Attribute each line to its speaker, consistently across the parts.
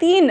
Speaker 1: 3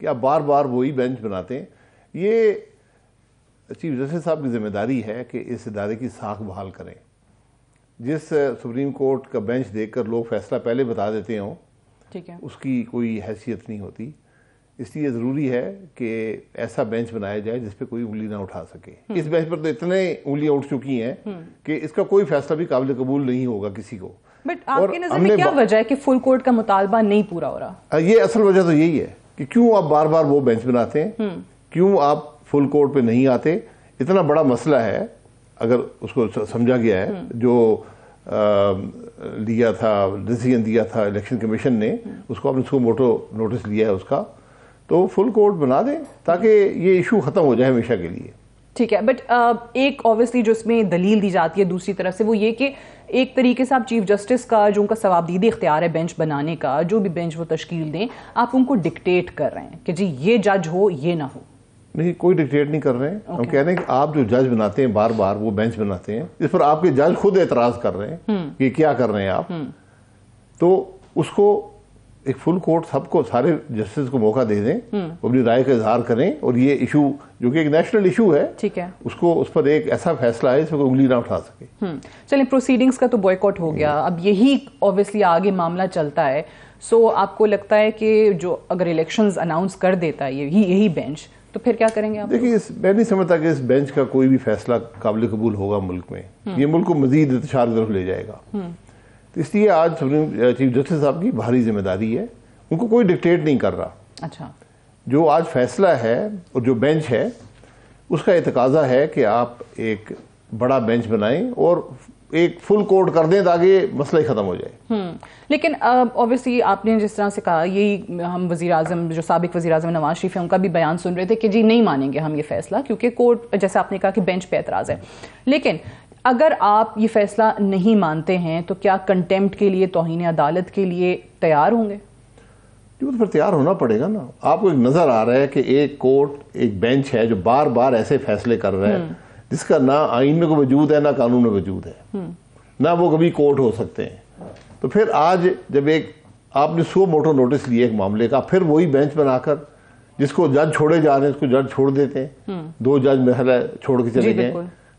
Speaker 2: کہ آپ بار بار وہی بینچ بناتے ہیں. یہ چیف جسٹس صاحب کی ذمہ داری ہے کہ اس ادارے کی ساکھ بحال کریں. جس سپریم کورٹ کا بینچ دیکھ کر لوگ فیصلہ پہلے بتا دیتے ہوں,
Speaker 1: ٹھیک ہے,
Speaker 2: اس کی کوئی حیثیت نہیں ہوتی. اس لیے ضروری ہے کہ ایسا بینچ بنایا جائے جس پہ کوئی انگلی نہ اٹھا سکے. اس بینچ پر تو اتنے انگلیاں اٹھ چکی ہیں کہ اس کا کوئی فیصلہ بھی قابل قبول نہیں ہوگا کسی کو.
Speaker 1: بٹ آپ کی نظر میں کیا وجہ ہے کہ فل کورٹ کا مطالبہ نہیں پورا ہو رہا؟
Speaker 2: یہ اصل وجہ تو یہی ہے کہ کیوں آپ بار بار وہ بینچ بناتے ہیں, کیوں آپ فل کورٹ پہ نہیں آتے. اتنا بڑا مسئلہ ہے, اگر اس کو سمجھا گیا ہے, جو لیا تھا ڈیسیژن دیا تھا الیکشن کمیشن نے, اس کو آپ نے سو موٹو نوٹس لیا ہے اس کا, تو فل کورٹ بنا دیں تاکہ یہ ایشو ختم ہو جائے ہمیشہ کے لیے.
Speaker 1: ٹھیک ہے, بٹ ایک آبویسلی جو اس میں دلیل دی جاتی ہے دوسری طرف سے وہ یہ کہ ایک طریقے سے آپ چیف جسٹس کا جو ان کا ثوابدیدی اختیار ہے بینچ بنانے کا, جو بھی بینچ وہ تشکیل دیں, آپ ان کو ڈکٹیٹ کر رہے ہیں کہ جی یہ جج ہو یہ نہ ہو.
Speaker 2: نہیں, کوئی ڈکٹیٹ نہیں کر رہے ہیں. ہم کہہ رہے ہیں کہ آپ جو جج بناتے ہیں بار بار وہ بینچ بناتے ہیں جس پر آپ کے جج خود اعتراض کر رہے ہیں کہ کیا کر رہے ہیں آپ, تو اس کو ایک فل کورٹ سب کو سارے جسٹس کو موقع دے دیں, اپنی رائے کا اظہار کریں, اور یہ ایشو جو کہ ایک نیشنل ایشو ہے,
Speaker 1: ٹھیک ہے,
Speaker 2: اس پر ایک ایسا فیصلہ ہے جس میں کوئی انگلی نہ اٹھا سکے.
Speaker 1: چلیں, پروسیڈنگز کا تو بوائیکاٹ ہو گیا, اب یہی آبویسلی آگے معاملہ چلتا ہے. سو آپ کو لگتا ہے کہ جو اگر الیکشنز اناؤنس کر دیتا ہے یہی بینچ, تو پھر کیا کریں گے آپ؟
Speaker 2: دیکھیے, میں نہیں سمجھتا کہ اس بینچ کا کوئی بھی فیصلہ قابل قبول ہوگا ملک میں. یہ ملک کو مزید انتشار کی طرف لے جائے گا. تو اس لیے آج چیف جسٹس صاحب کی بھاری ذمہ داری ہے. ان کو کوئی ڈکٹیٹ نہیں کر رہا.
Speaker 1: اچھا,
Speaker 2: جو آج فیصلہ ہے اور جو بینچ ہے اس کا یہ تقاضا ہے کہ آپ ایک بڑا بینچ بنائیں اور ایک فل کورٹ کر دیں تاکہ مسئلہ ہی ختم ہو جائے.
Speaker 1: لیکن اوبیسلی آپ نے جس طرح سے کہا, یہی ہم وزیر اعظم جو سابق وزیر اعظم نواز شریف ہیں ان کا بھی بیان سن رہے تھے کہ جی نہیں مانیں گے ہم یہ فیصلہ, کیونکہ کورٹ جیسے آپ نے کہا کہ بینچ پہ اعتراض ہے. لیکن اگر آپ یہ فیصلہ نہیں مانتے ہیں تو کیا کنٹیمپٹ کے لیے, توہین عدالت کے لیے تیار ہوں گے؟
Speaker 2: تو پھر تیار ہونا پڑے گا نا. آپ کو ایک نظر آ رہا ہے کہ ایک کورٹ, ایک بینچ ہے جو بار بار ایسے فیصلے کر رہا ہے جس کا نہ آئین میں کوئی وجود ہے نہ قانون میں وجود ہے, نہ وہ کبھی کورٹ ہو سکتے ہیں. تو پھر آج جب ایک آپ نے سو موٹو نوٹس لیا ایک معاملے کا, پھر وہی بینچ بنا کر جس کو جج چھوڑے جا رہے ہیں اس کو جج چھوڑ دیتے ہیں. 2 جج محلہ چھوڑ کے چلے گئے,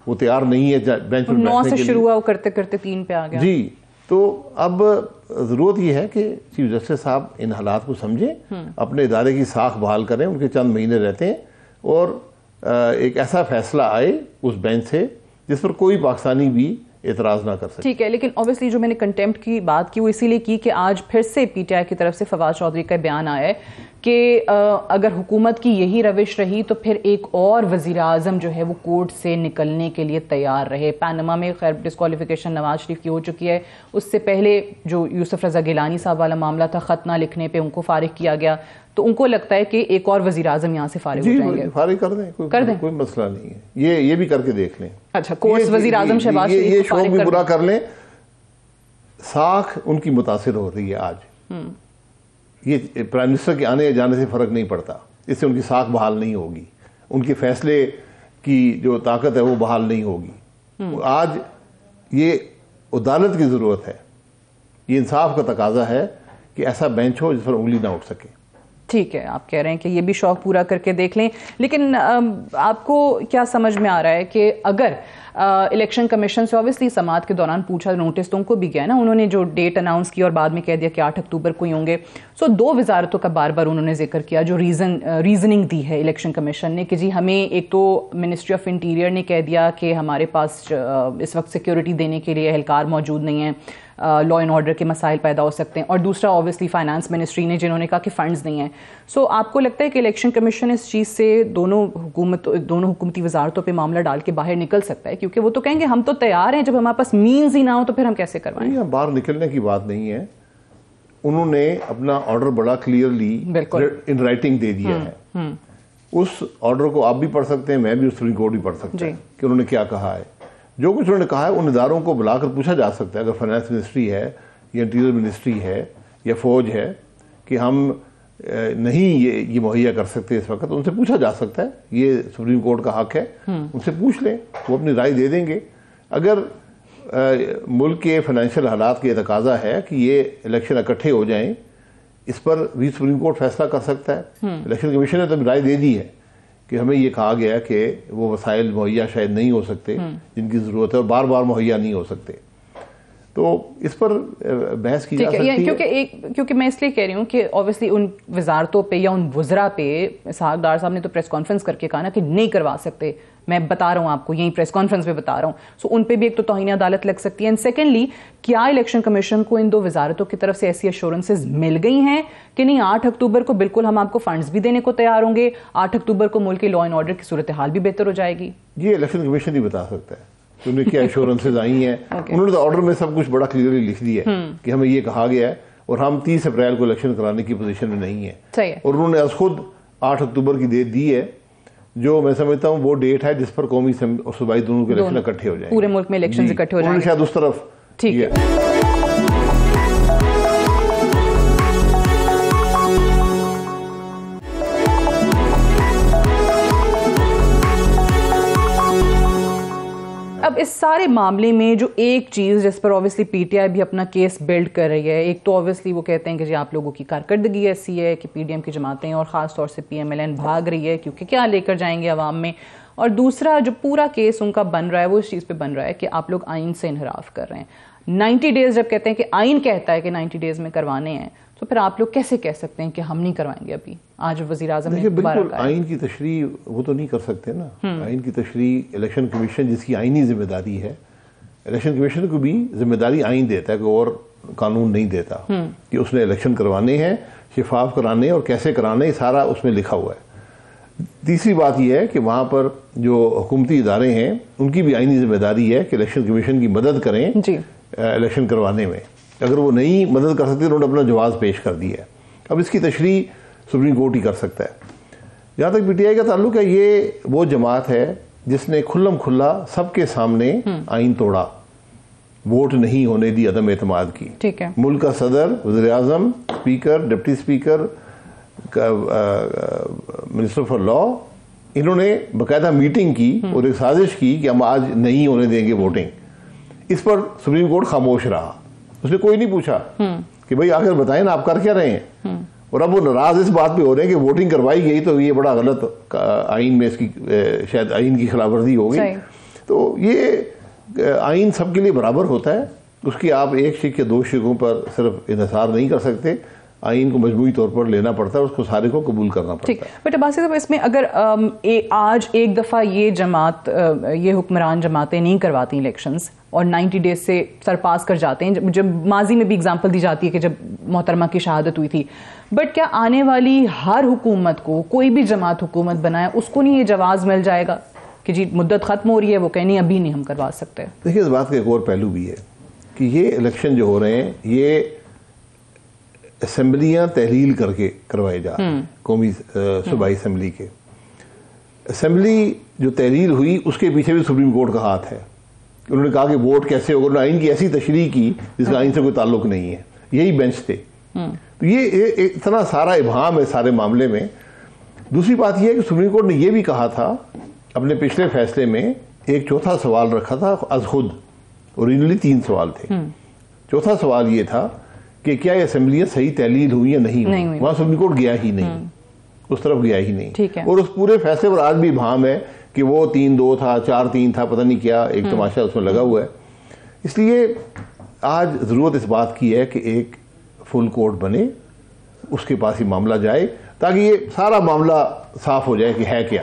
Speaker 2: وہ تیار نہیں ہے بینچ پر بیٹھنے کے لیے. 9
Speaker 1: سے شروع ہوا, کرتے کرتے 3 پہ آ گیا.
Speaker 2: جی, تو اب ضرورت یہ ہے کہ چیف جسٹس صاحب ان حالات کو سمجھیں, اپنے ادارے کی ساکھ بحال کریں. ان کے چند مہینے رہتے ہیں اور ایک ایسا فیصلہ آئے اس بینچ سے جس پر کوئی پاکستانی بھی اعتراض نہ کر سکے.
Speaker 1: ٹھیک ہے, لیکن اوبیسلی جو میں نے کنٹیمپٹ کی بات کی وہ اسی لیے کی کہ آج پھر سے پی ٹی آئی کی طرف سے فواد چودھری کا بیان آیا ہے کہ اگر حکومت کی یہی روش رہی تو پھر ایک اور وزیر اعظم جو ہے وہ کورٹ سے نکلنے کے لیے تیار رہے. پاناما میں خیر ڈسکوالیفیکیشن نواز شریف کی ہو چکی ہے, اس سے پہلے جو یوسف رضا گیلانی صاحب والا معاملہ تھا, خط نہ لکھنے پہ ان کو فارغ کیا گیا, تو ان کو لگتا ہے کہ ایک اور وزیر اعظم یہاں سے فارغ ہو جائیں گے.
Speaker 2: فارغ کر دیں, کوئی مسئلہ نہیں ہے. یہ بھی کر کے دیکھ لیں.
Speaker 1: اچھا, کورس وزیر اعظم شہباز شریف
Speaker 2: یہ شوق بھی برا کر لیں. ساکھ ان کی متاثر ہو رہی ہے آج. یہ پرائم منسٹر کے آنے جانے سے فرق نہیں پڑتا, اس سے ان کی ساکھ بحال نہیں ہوگی, ان کے فیصلے کی جو طاقت ہے وہ بحال نہیں ہوگی. آج یہ عدالت کی ضرورت ہے, یہ انصاف کا تقاضا ہے کہ ایسا بینچ ہو جس پر انگلی نہ اٹھ سکے.
Speaker 1: ٹھیک ہے, آپ کہہ رہے ہیں کہ یہ بھی شوق پورا کر کے دیکھ لیں. لیکن آپ کو کیا سمجھ میں آ رہا ہے کہ اگر الیکشن کمیشن سے اوبیسلی سماعت کے دوران پوچھا, نوٹس تو ان کو بھی گیا نا, انہوں نے جو ڈیٹ اناؤنس کی اور بعد میں کہہ دیا کہ 8 اکتوبر کو ہی ہوں گے. سو 2 وزارتوں کا بار بار انہوں نے ذکر کیا, جو ریزننگ دی ہے الیکشن کمیشن نے کہ جی ہمیں ایک تو منسٹری آف انٹیریئر نے کہہ دیا کہ ہمارے پاس اس وقت سیکیورٹی دینے کے لیے اہلکار موجود نہیں ہیں, لا اینڈ آرڈر کے مسائل پیدا ہو سکتے ہیں, اور دوسرا اوبیسلی فائنانس منسٹری نے جنہوں نے کہا کہ فنڈز نہیں ہیں. سو آپ کو لگتا ہے کہ الیکشن کمیشن اس چیز سے دونوں حکومتی وزارتوں پہ معاملہ ڈال کے باہر نکل سکتا ہے؟ کیونکہ وہ تو کہیں گے ہم تو تیار ہیں, جب ہمارے پاس مینز ہی نہ ہو تو پھر ہم کیسے کروائیں.
Speaker 2: باہر نکلنے کی بات نہیں ہے, انہوں نے اپنا آرڈر بڑا کلیئرلی ان رائٹنگ دے دیا ہے. اس آرڈر کو آپ بھی پڑھ سکتے ہیں, میں بھی سپریم کورٹ بھی پڑھ سکتا ہوں کہ انہوں نے کیا کہا ہے. جو کچھ انہوں نے کہا ہے ان اداروں کو بلا کر پوچھا جا سکتا ہے, اگر فائنانس منسٹری ہے یا انٹیریئر منسٹری ہے یا فوج ہے, کہ ہم نہیں یہ مہیا کر سکتے اس وقت, ان سے پوچھا جا سکتا ہے. یہ سپریم کورٹ کا حق ہے, ان سے پوچھ لیں, وہ اپنی رائے دے دیں گے. اگر ملک کے فائنینشیل حالات کے تقاضا ہے کہ یہ الیکشن اکٹھے ہو جائیں اس پر بھی سپریم کورٹ فیصلہ کر سکتا ہے. الیکشن کمیشن نے تو رائے دے دی ہے کہ ہمیں یہ کہا گیا کہ وہ وسائل مہیا شاید نہیں ہو سکتے جن کی ضرورت ہے اور بار بار مہیا نہیں ہو سکتے, تو اس پر بحث کی جا سکتی ہے.
Speaker 1: کیونکہ میں اس لیے کہہ رہی ہوں کہ اوبیسلی ان وزارتوں پہ یا ان وزراء پہ اسحاق ڈار صاحب نے تو پریس کانفرنس کر کے کہا نا کہ نہیں کروا سکتے, میں بتا رہا ہوں آپ کو, یہیں پریس کانفرنس پہ بتا رہا ہوں, سو ان پہ بھی ایک تو توہین عدالت لگ سکتی ہے. اینڈ سیکنڈلی, کیا الیکشن کمیشن کو ان 2 وزارتوں کی طرف سے ایسی ایشورنسز مل گئی ہیں کہ نہیں 8 اکتوبر کو بالکل ہم آپ کو فنڈز بھی دینے کو تیار ہوں گے, 8 اکتوبر کو ملک کے لا اینڈ آرڈر کی صورتحال بھی بہتر ہو جائے گی؟
Speaker 2: یہ الیکشن کمیشن ہی بتا سکتا ہے کہ انہیں کیا ایشورنسز آئی ہیں. انہوں نے تو آرڈر میں سب کچھ بڑا کلیئرلی لکھ دیا ہے کہ ہمیں یہ کہا گیا ہے اور ہم 30 اپریل کو الیکشن کرانے کی پوزیشن میں نہیں ہیں, اور انہوں نے از خود 8 اکتوبر کی ڈیٹ دی ہے, جو میں سمجھتا ہوں وہ ڈیٹ ہے جس پر قومی اور صوبائی دونوں کے الیکشن اکٹھے ہو جائیں گے,
Speaker 1: پورے ملک میں الیکشن اکٹھے ہو جائیں گے
Speaker 2: شاید اس طرف.
Speaker 1: ٹھیک ہے. اب اس سارے معاملے میں جو ایک چیز جس پر اوبیسلی پی ٹی آئی بھی اپنا کیس بلڈ کر رہی ہے, ایک تو اوبیسلی وہ کہتے ہیں کہ جی آپ لوگوں کی کارکردگی ایسی ہے کہ پی ڈی ایم کی جماعتیں اور خاص طور سے پی ایم ایل این بھاگ رہی ہے کیونکہ کیا لے کر جائیں گے عوام میں, اور دوسرا جو پورا کیس ان کا بن رہا ہے وہ اس چیز پہ بن رہا ہے کہ آپ لوگ آئین سے انحراف کر رہے ہیں. 90 ڈیز جب کہتے ہیں کہ آئین کہتا ہے کہ 90 ڈیز میں کروانے ہیں, تو پھر آپ لوگ کیسے کہہ سکتے ہیں کہ ہم نہیں کروائیں گے؟ ابھی آج وزیر اعظم نے
Speaker 2: بالکل آئین کی تشریح وہ تو نہیں کر سکتے نا. آئین کی تشریح الیکشن کمیشن جس کی آئینی ذمہ داری ہے, الیکشن کمیشن کو بھی ذمہ داری آئین دیتا ہے کہ اور قانون نہیں دیتا کہ اس نے الیکشن کروانے ہیں, شفاف کرانے اور کیسے کرانے, سارا اس میں لکھا ہوا ہے. تیسری بات یہ ہے کہ وہاں پر جو حکومتی ادارے ہیں ان کی بھی آئینی ذمہ داری ہے کہ الیکشن کمیشن کی مدد کریں الیکشن کروانے میں. اگر وہ نہیں مدد کر سکتے انہوں نے اپنا جواز پیش کر دیا ہے. اب اس کی تشریح سپریم کورٹ ہی کر سکتا ہے. جہاں تک پی ٹی آئی کا تعلق ہے, یہ وہ جماعت ہے جس نے کھلم کھلا سب کے سامنے آئین توڑا, ووٹ نہیں ہونے دی, عدم اعتماد کی.
Speaker 1: ٹھیک ہے.
Speaker 2: ملک کا صدر, وزیر اعظم, speaker, deputy speaker, minister for law, انہوں نے باقاعدہ میٹنگ کی اور ایک سازش کی کہ ہم آج نہیں ہونے دیں گے ووٹنگ. اس پر سپریم کورٹ خاموش رہا, اس نے کوئی نہیں پوچھا کہ بھئی آخر بتائیں نا آپ کر کیا رہے ہیں. اور اب وہ ناراض اس بات پہ ہو رہے ہیں کہ ووٹنگ کروائی گئی تو یہ بڑا غلط آئین میں اس کی شاید آئین کی خلاف ورزی ہو گئی. تو یہ آئین سب کے لیے برابر ہوتا ہے, اس کی آپ ایک شق یا 2 شقوں پر صرف انحصار نہیں کر سکتے. آئین کو مجموعی طور پر لینا پڑتا ہے, اس کو سارے کو قبول کرنا پڑتا ہے.
Speaker 1: بٹ عباسی صاحب, اس میں اگر آج ایک دفعہ یہ جماعت, یہ حکمران جماعتیں نہیں کرواتی الیکشنز اور 90 ڈیز سے سرپاس کر جاتے ہیں, جب ماضی میں بھی اگزامپل دی جاتی ہے کہ جب محترمہ کی شہادت ہوئی تھی, بٹ کیا آنے والی ہر حکومت کو, کوئی بھی جماعت حکومت بنائے, اس کو نہیں یہ جواز مل جائے گا کہ جی مدت ختم ہو رہی ہے, وہ کہیں نہیں ابھی نہیں ہم کروا سکتے؟
Speaker 2: دیکھیے اس بات کا ایک اور پہلو بھی ہے کہ یہ الیکشن جو ہو رہے ہیں یہ اسمبلیاں تحلیل کر کے کروائے جا رہے ہیں, قومی صوبائی اسمبلی کے. اسمبلی جو تحلیل ہوئی اس کے پیچھے بھی سپریم کورٹ کا ہاتھ ہے. انہوں نے کہا کہ ووٹ کیسے ہوگا, انہوں نے آئین کی ایسی تشریح کی جس کا آئین سے کوئی تعلق نہیں ہے, یہی بینچ تھے. تو یہ اتنا سارا ابہام ہے سارے معاملے میں. دوسری بات یہ ہے کہ سپریم کورٹ نے یہ بھی کہا تھا اپنے پچھلے فیصلے میں, ایک چوتھا سوال رکھا تھا از خود, اوریجنلی 3 سوال تھے. چوتھا سوال یہ تھا کہ کیا یہ اسمبلیاں صحیح تحلیل ہوئی یا نہیں ہوئی. وہاں سپریم کورٹ گیا ہی نہیں, اس طرف گیا ہی نہیں. اور اس پورے فیصلے پر آج بھی ابہام ہے کہ وہ 3-2 تھا, 4-3 تھا, پتہ نہیں کیا ایک تماشا اس میں لگا ہوا ہے. اس لیے آج ضرورت اس بات کی ہے کہ ایک فل کورٹ بنے, اس کے پاس ہی معاملہ جائے تاکہ یہ سارا معاملہ صاف ہو جائے کہ ہے کیا,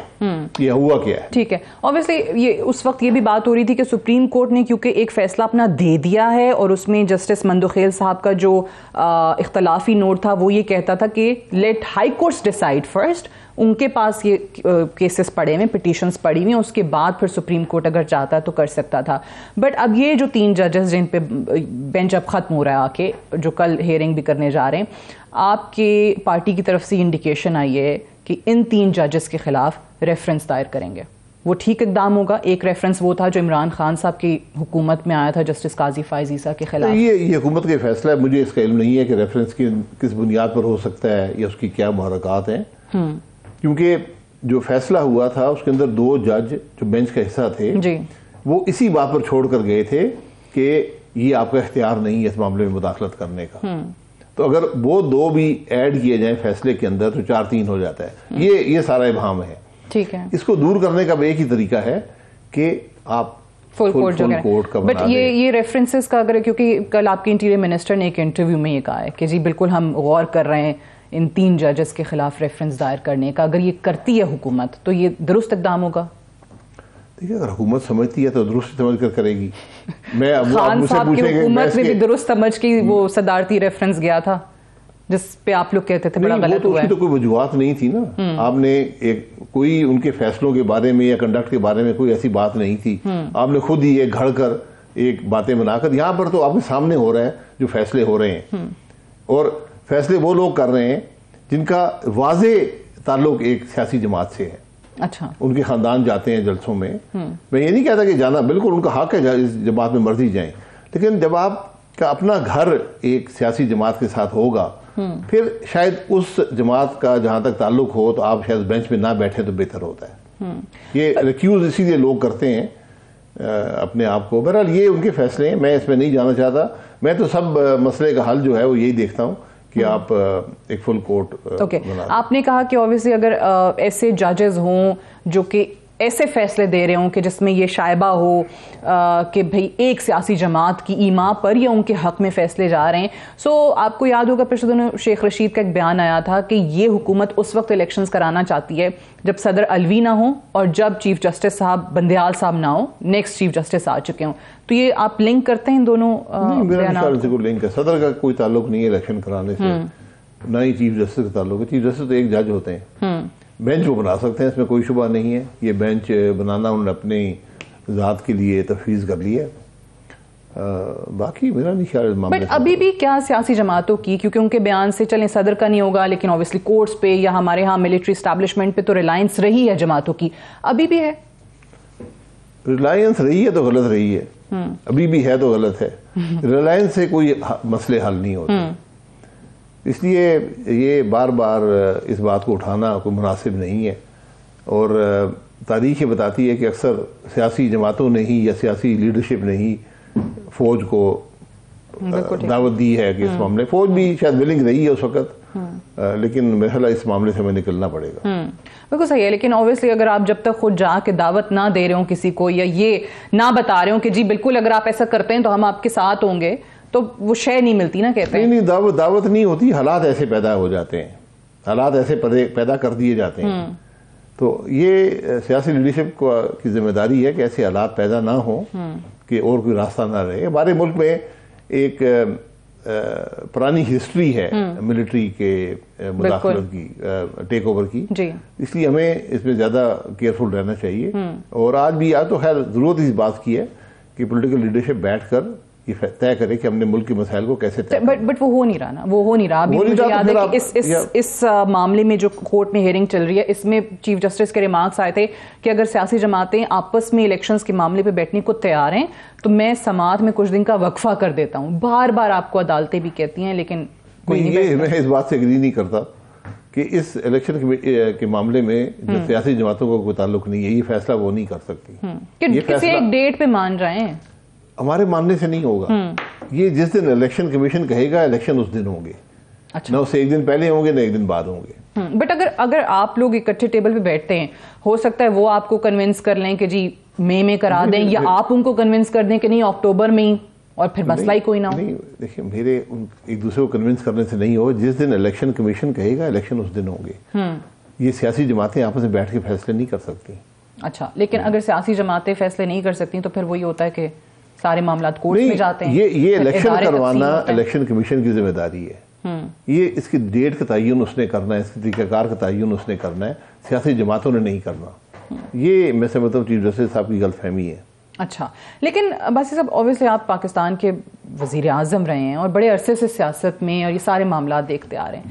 Speaker 2: یہ ہوا کیا ہے.
Speaker 1: ٹھیک ہے. اوبیسلی یہ اس وقت یہ بھی بات ہو رہی تھی کہ سپریم کورٹ نے کیونکہ ایک فیصلہ اپنا دے دیا ہے اور اس میں جسٹس مندوخیل صاحب کا جو اختلافی نوٹ تھا وہ یہ کہتا تھا کہ let high courts decide first, ان کے پاس یہ کیسز پڑے ہوئے, پٹیشنز پڑی ہوئی, اس کے بعد پھر سپریم کورٹ اگر چاہتا تو کر سکتا تھا. بٹ اب یہ جو 3 ججز جن پہ بینچ اب ختم ہو رہا ہے آ کے, جو کل ہیئرنگ بھی کرنے جا رہے ہیں, آپ کی پارٹی کی طرف سے انڈیکیشن آئی ہے کہ ان 3 ججز کے خلاف ریفرنس دائر کریں گے. وہ ٹھیک اقدام ہوگا؟ ایک ریفرنس وہ تھا جو عمران خان صاحب کی حکومت میں آیا تھا جسٹس قاضی فائز عیسیٰ کے خلاف.
Speaker 2: یہ حکومت کا فیصلہ ہے, مجھے اس کا علم نہیں ہے کہ ریفرنس کس بنیاد پر ہو سکتا ہے یا اس کی کیا محرکات ہیں, کیونکہ جو فیصلہ ہوا تھا اس کے اندر 2 جج جو بینچ کا حصہ تھے وہ اسی بات پر چھوڑ کر گئے تھے کہ یہ آپ کا اختیار نہیں ہے اس معاملے میں مداخلت کرنے کا. تو اگر وہ 2 بھی ایڈ کیے جائیں فیصلے کے اندر تو 4-3 ہو جاتا ہے. یہ سارا ابہام ہے.
Speaker 1: ٹھیک ہے,
Speaker 2: اس کو دور کرنے کا ایک ہی طریقہ ہے کہ آپ
Speaker 1: فل کورٹ کا بٹ یہ ریفرنسز کا اگر, کیونکہ کل آپ کے انٹیریئر منسٹر نے ایک انٹرویو میں یہ کہا ہے کہ جی بالکل ہم غور کر رہے ہیں ان 3 ججز کے خلاف ریفرنس دائر کرنے کا, اگر یہ کرتی ہے حکومت تو یہ درست اقدام ہوگا؟
Speaker 2: دیکھیے اگر حکومت سمجھتی ہے تو درست سمجھ کر کرے گی. میں
Speaker 1: خان صاحب کی حکومت میں بھی درست سمجھ کے وہ صدارتی ریفرنس گیا تھا جس پہ آپ لوگ کہتے تھے بڑا غلط ہوا ہے.
Speaker 2: تو کوئی وجوہات نہیں تھی نا. آپ نے کوئی ان کے فیصلوں کے بارے میں یا کنڈکٹ کے بارے میں کوئی ایسی بات نہیں تھی. آپ نے خود ہی ایک گھڑ کر ایک باتیں بنا کر, یہاں پر تو آپ کے سامنے ہو رہا ہے جو فیصلے ہو رہے ہیں, اور فیصلے وہ لوگ کر رہے ہیں جن کا واضح تعلق ایک سیاسی جماعت سے ہے.
Speaker 1: اچھا,
Speaker 2: ان کے خاندان جاتے ہیں جلسوں میں. میں یہ نہیں کہتا کہ جانا بالکل ان کا حق ہے, اس جماعت میں مرضی جائیں, لیکن جب آپ کا اپنا گھر ایک سیاسی جماعت کے ساتھ ہوگا پھر شاید اس جماعت کا جہاں تک تعلق ہو تو آپ شاید بینچ میں نہ بیٹھے تو بہتر ہوتا ہے. یہ ریکیوز اسی لیے لوگ کرتے ہیں اپنے آپ کو. بہرحال یہ ان کے فیصلے ہیں, میں اس میں نہیں جانا چاہتا. میں تو سب مسئلے کا حل جو ہے وہ یہی دیکھتا ہوں کہ آپ ایک فل کورٹ بنا.
Speaker 1: آپ نے کہا کہ اوبویسلی اگر ایسے ججز ہوں جو کہ ایسے فیصلے دے رہے ہوں کہ جس میں یہ شائبہ ہو کہ بھئی ایک سیاسی جماعت کی ایما پر یا ان کے حق میں فیصلے جا رہے ہیں, سو آپ کو یاد ہوگا پچھلے دنوں شیخ رشید کا ایک بیان آیا تھا کہ یہ حکومت اس وقت الیکشنز کرانا چاہتی ہے جب صدر الوی نہ ہوں اور جب چیف جسٹس صاحب بندیال صاحب نہ ہوں, نیکسٹ چیف جسٹس آ چکے ہوں. تو یہ آپ لنک کرتے ہیں ان دونوں بیانات کو؟
Speaker 2: لنک ہے. صدر کا کوئی تعلق نہیں ہے الیکشن کرانے سے, نہ ہی چیف جسٹس کا تعلق ہے. چیف جسٹس تو ایک جج ہوتے ہیں, بینچ وہ بنا سکتے ہیں, اس میں کوئی شبہ نہیں ہے. یہ بینچ بنانا انہوں نے اپنی ذات کے لیے تفویض کر لیا. باقی میرا نہیں خیال معاملے.
Speaker 1: بٹ ابھی بھی کیا سیاسی جماعتوں کی, کیونکہ ان کے بیان سے چلیں صدر کا نہیں ہوگا لیکن اوبیسلی کورٹس پہ یا ہمارے ہاں ملٹری اسٹیبلشمنٹ پہ تو ریلائنس رہی ہے جماعتوں کی, ابھی بھی ہے.
Speaker 2: ریلائنس رہی ہے تو غلط رہی ہے, ابھی بھی ہے تو غلط ہے. ریلائنس سے کوئی مسئلے حل نہیں ہوتے, اس لیے یہ بار بار اس بات کو اٹھانا کوئی مناسب نہیں ہے. اور تاریخ یہ بتاتی ہے کہ اکثر سیاسی جماعتوں نے ہی یا سیاسی لیڈرشپ نے ہی فوج کو دعوت دی ہے کہ اس معاملے, فوج بھی شاید ولنگ رہی ہے اس وقت, لیکن میرے خیال اس معاملے سے ہمیں نکلنا پڑے گا.
Speaker 1: بالکل صحیح ہے, لیکن اوبویسلی اگر آپ جب تک خود جا کے دعوت نہ دے رہے ہوں کسی کو یا یہ نہ بتا رہے ہوں کہ جی بالکل اگر آپ ایسا کرتے ہیں تو ہم آپ کے ساتھ ہوں گے, تو وہ شے نہیں ملتی نا, کہتے ہیں.
Speaker 2: نہیں, دعوت نہیں ہوتی, حالات ایسے پیدا ہو جاتے ہیں, حالات ایسے پیدا کر دیے جاتے ہیں. تو یہ سیاسی لیڈرشپ کی ذمہ داری ہے کہ ایسے حالات پیدا نہ ہوں کہ اور کوئی راستہ نہ رہے. ہمارے ملک میں ایک پرانی ہسٹری ہے ملٹری کے مداخلت کی, ٹیک اوور کی, اس لیے ہمیں اس میں زیادہ کیئرفل رہنا چاہیے. اور آج بھی تو خیر ضرورت اس بات کی ہے کہ پولیٹیکل لیڈرشپ بیٹھ کر یہ طے کرے کہ ہم نے ملک کے مسائل کو کیسے طے.
Speaker 1: بٹ وہ ہو نہیں رہا نا, وہ ہو نہیں رہا. ابھی مجھے یاد ہے کہ اس معاملے میں جو کورٹ میں ہیئرنگ چل رہی ہے اس میں چیف جسٹس کے ریمارکس آئے تھے کہ اگر سیاسی جماعتیں آپس میں الیکشنز کے معاملے پہ بیٹھنے کو تیار ہیں تو میں سماعت میں کچھ دن کا وقفہ کر دیتا ہوں. بار بار آپ کو عدالتیں بھی کہتی ہیں, لیکن
Speaker 2: میں اس بات سے اگری نہیں کرتا کہ اس الیکشن کے معاملے میں جو سیاسی جماعتوں کو کوئی تعلق نہیں ہے, یہ فیصلہ وہ نہیں کر سکتی.
Speaker 1: کسی ایک ڈیٹ پہ مان رہے ہیں,
Speaker 2: ہمارے ماننے سے نہیں ہوگا. یہ جس دن الیکشن کمیشن کہے گا الیکشن اس دن ہوں گے, نہ اس سے ایک دن پہلے ہوں گے نہ ایک دن بعد ہوں گے.
Speaker 1: بٹ اگر آپ لوگ اکٹھے ٹیبل پہ بیٹھتے ہیں, ہو سکتا ہے وہ آپ کو کنونس کر لیں کہ جی مئی میں کرا دیں, یا آپ ان کو کنونس کر دیں کہ نہیں اکتوبر میں ہی, اور پھر مسئلہ ہی کوئی نہ ہو.
Speaker 2: نہیں دیکھیں, میرے ایک دوسرے کو کنونس کرنے سے نہیں ہو, جس دن الیکشن کمیشن کہے گا الیکشن اس دن ہوں گے. یہ سیاسی جماعتیں آپس میں بیٹھ کے فیصلے نہیں کر سکتی.
Speaker 1: اچھا, لیکن اگر سیاسی جماعتیں فیصلے نہیں کر سکتی تو پھر وہی ہوتا ہے کہ سارے معاملات کورٹ میں جاتے ہیں.
Speaker 2: یہ الیکشن کروانا الیکشن کمیشن کی ذمہ داری ہے. یہ اس کی ڈیٹ کا تعین اس نے کرنا ہے, اس کے طریقہ کار کا تعین اس نے کرنا ہے, سیاسی جماعتوں نے نہیں کرنا. یہ میں سمجھتا ہوں چیف جسٹس صاحب کی غلط فہمی ہے.
Speaker 1: اچھا, لیکن باسی صاحب اوبویسلی آپ پاکستان کے وزیر اعظم رہے ہیں اور بڑے عرصے سے سیاست میں اور یہ سارے معاملات دیکھتے آ رہے ہیں.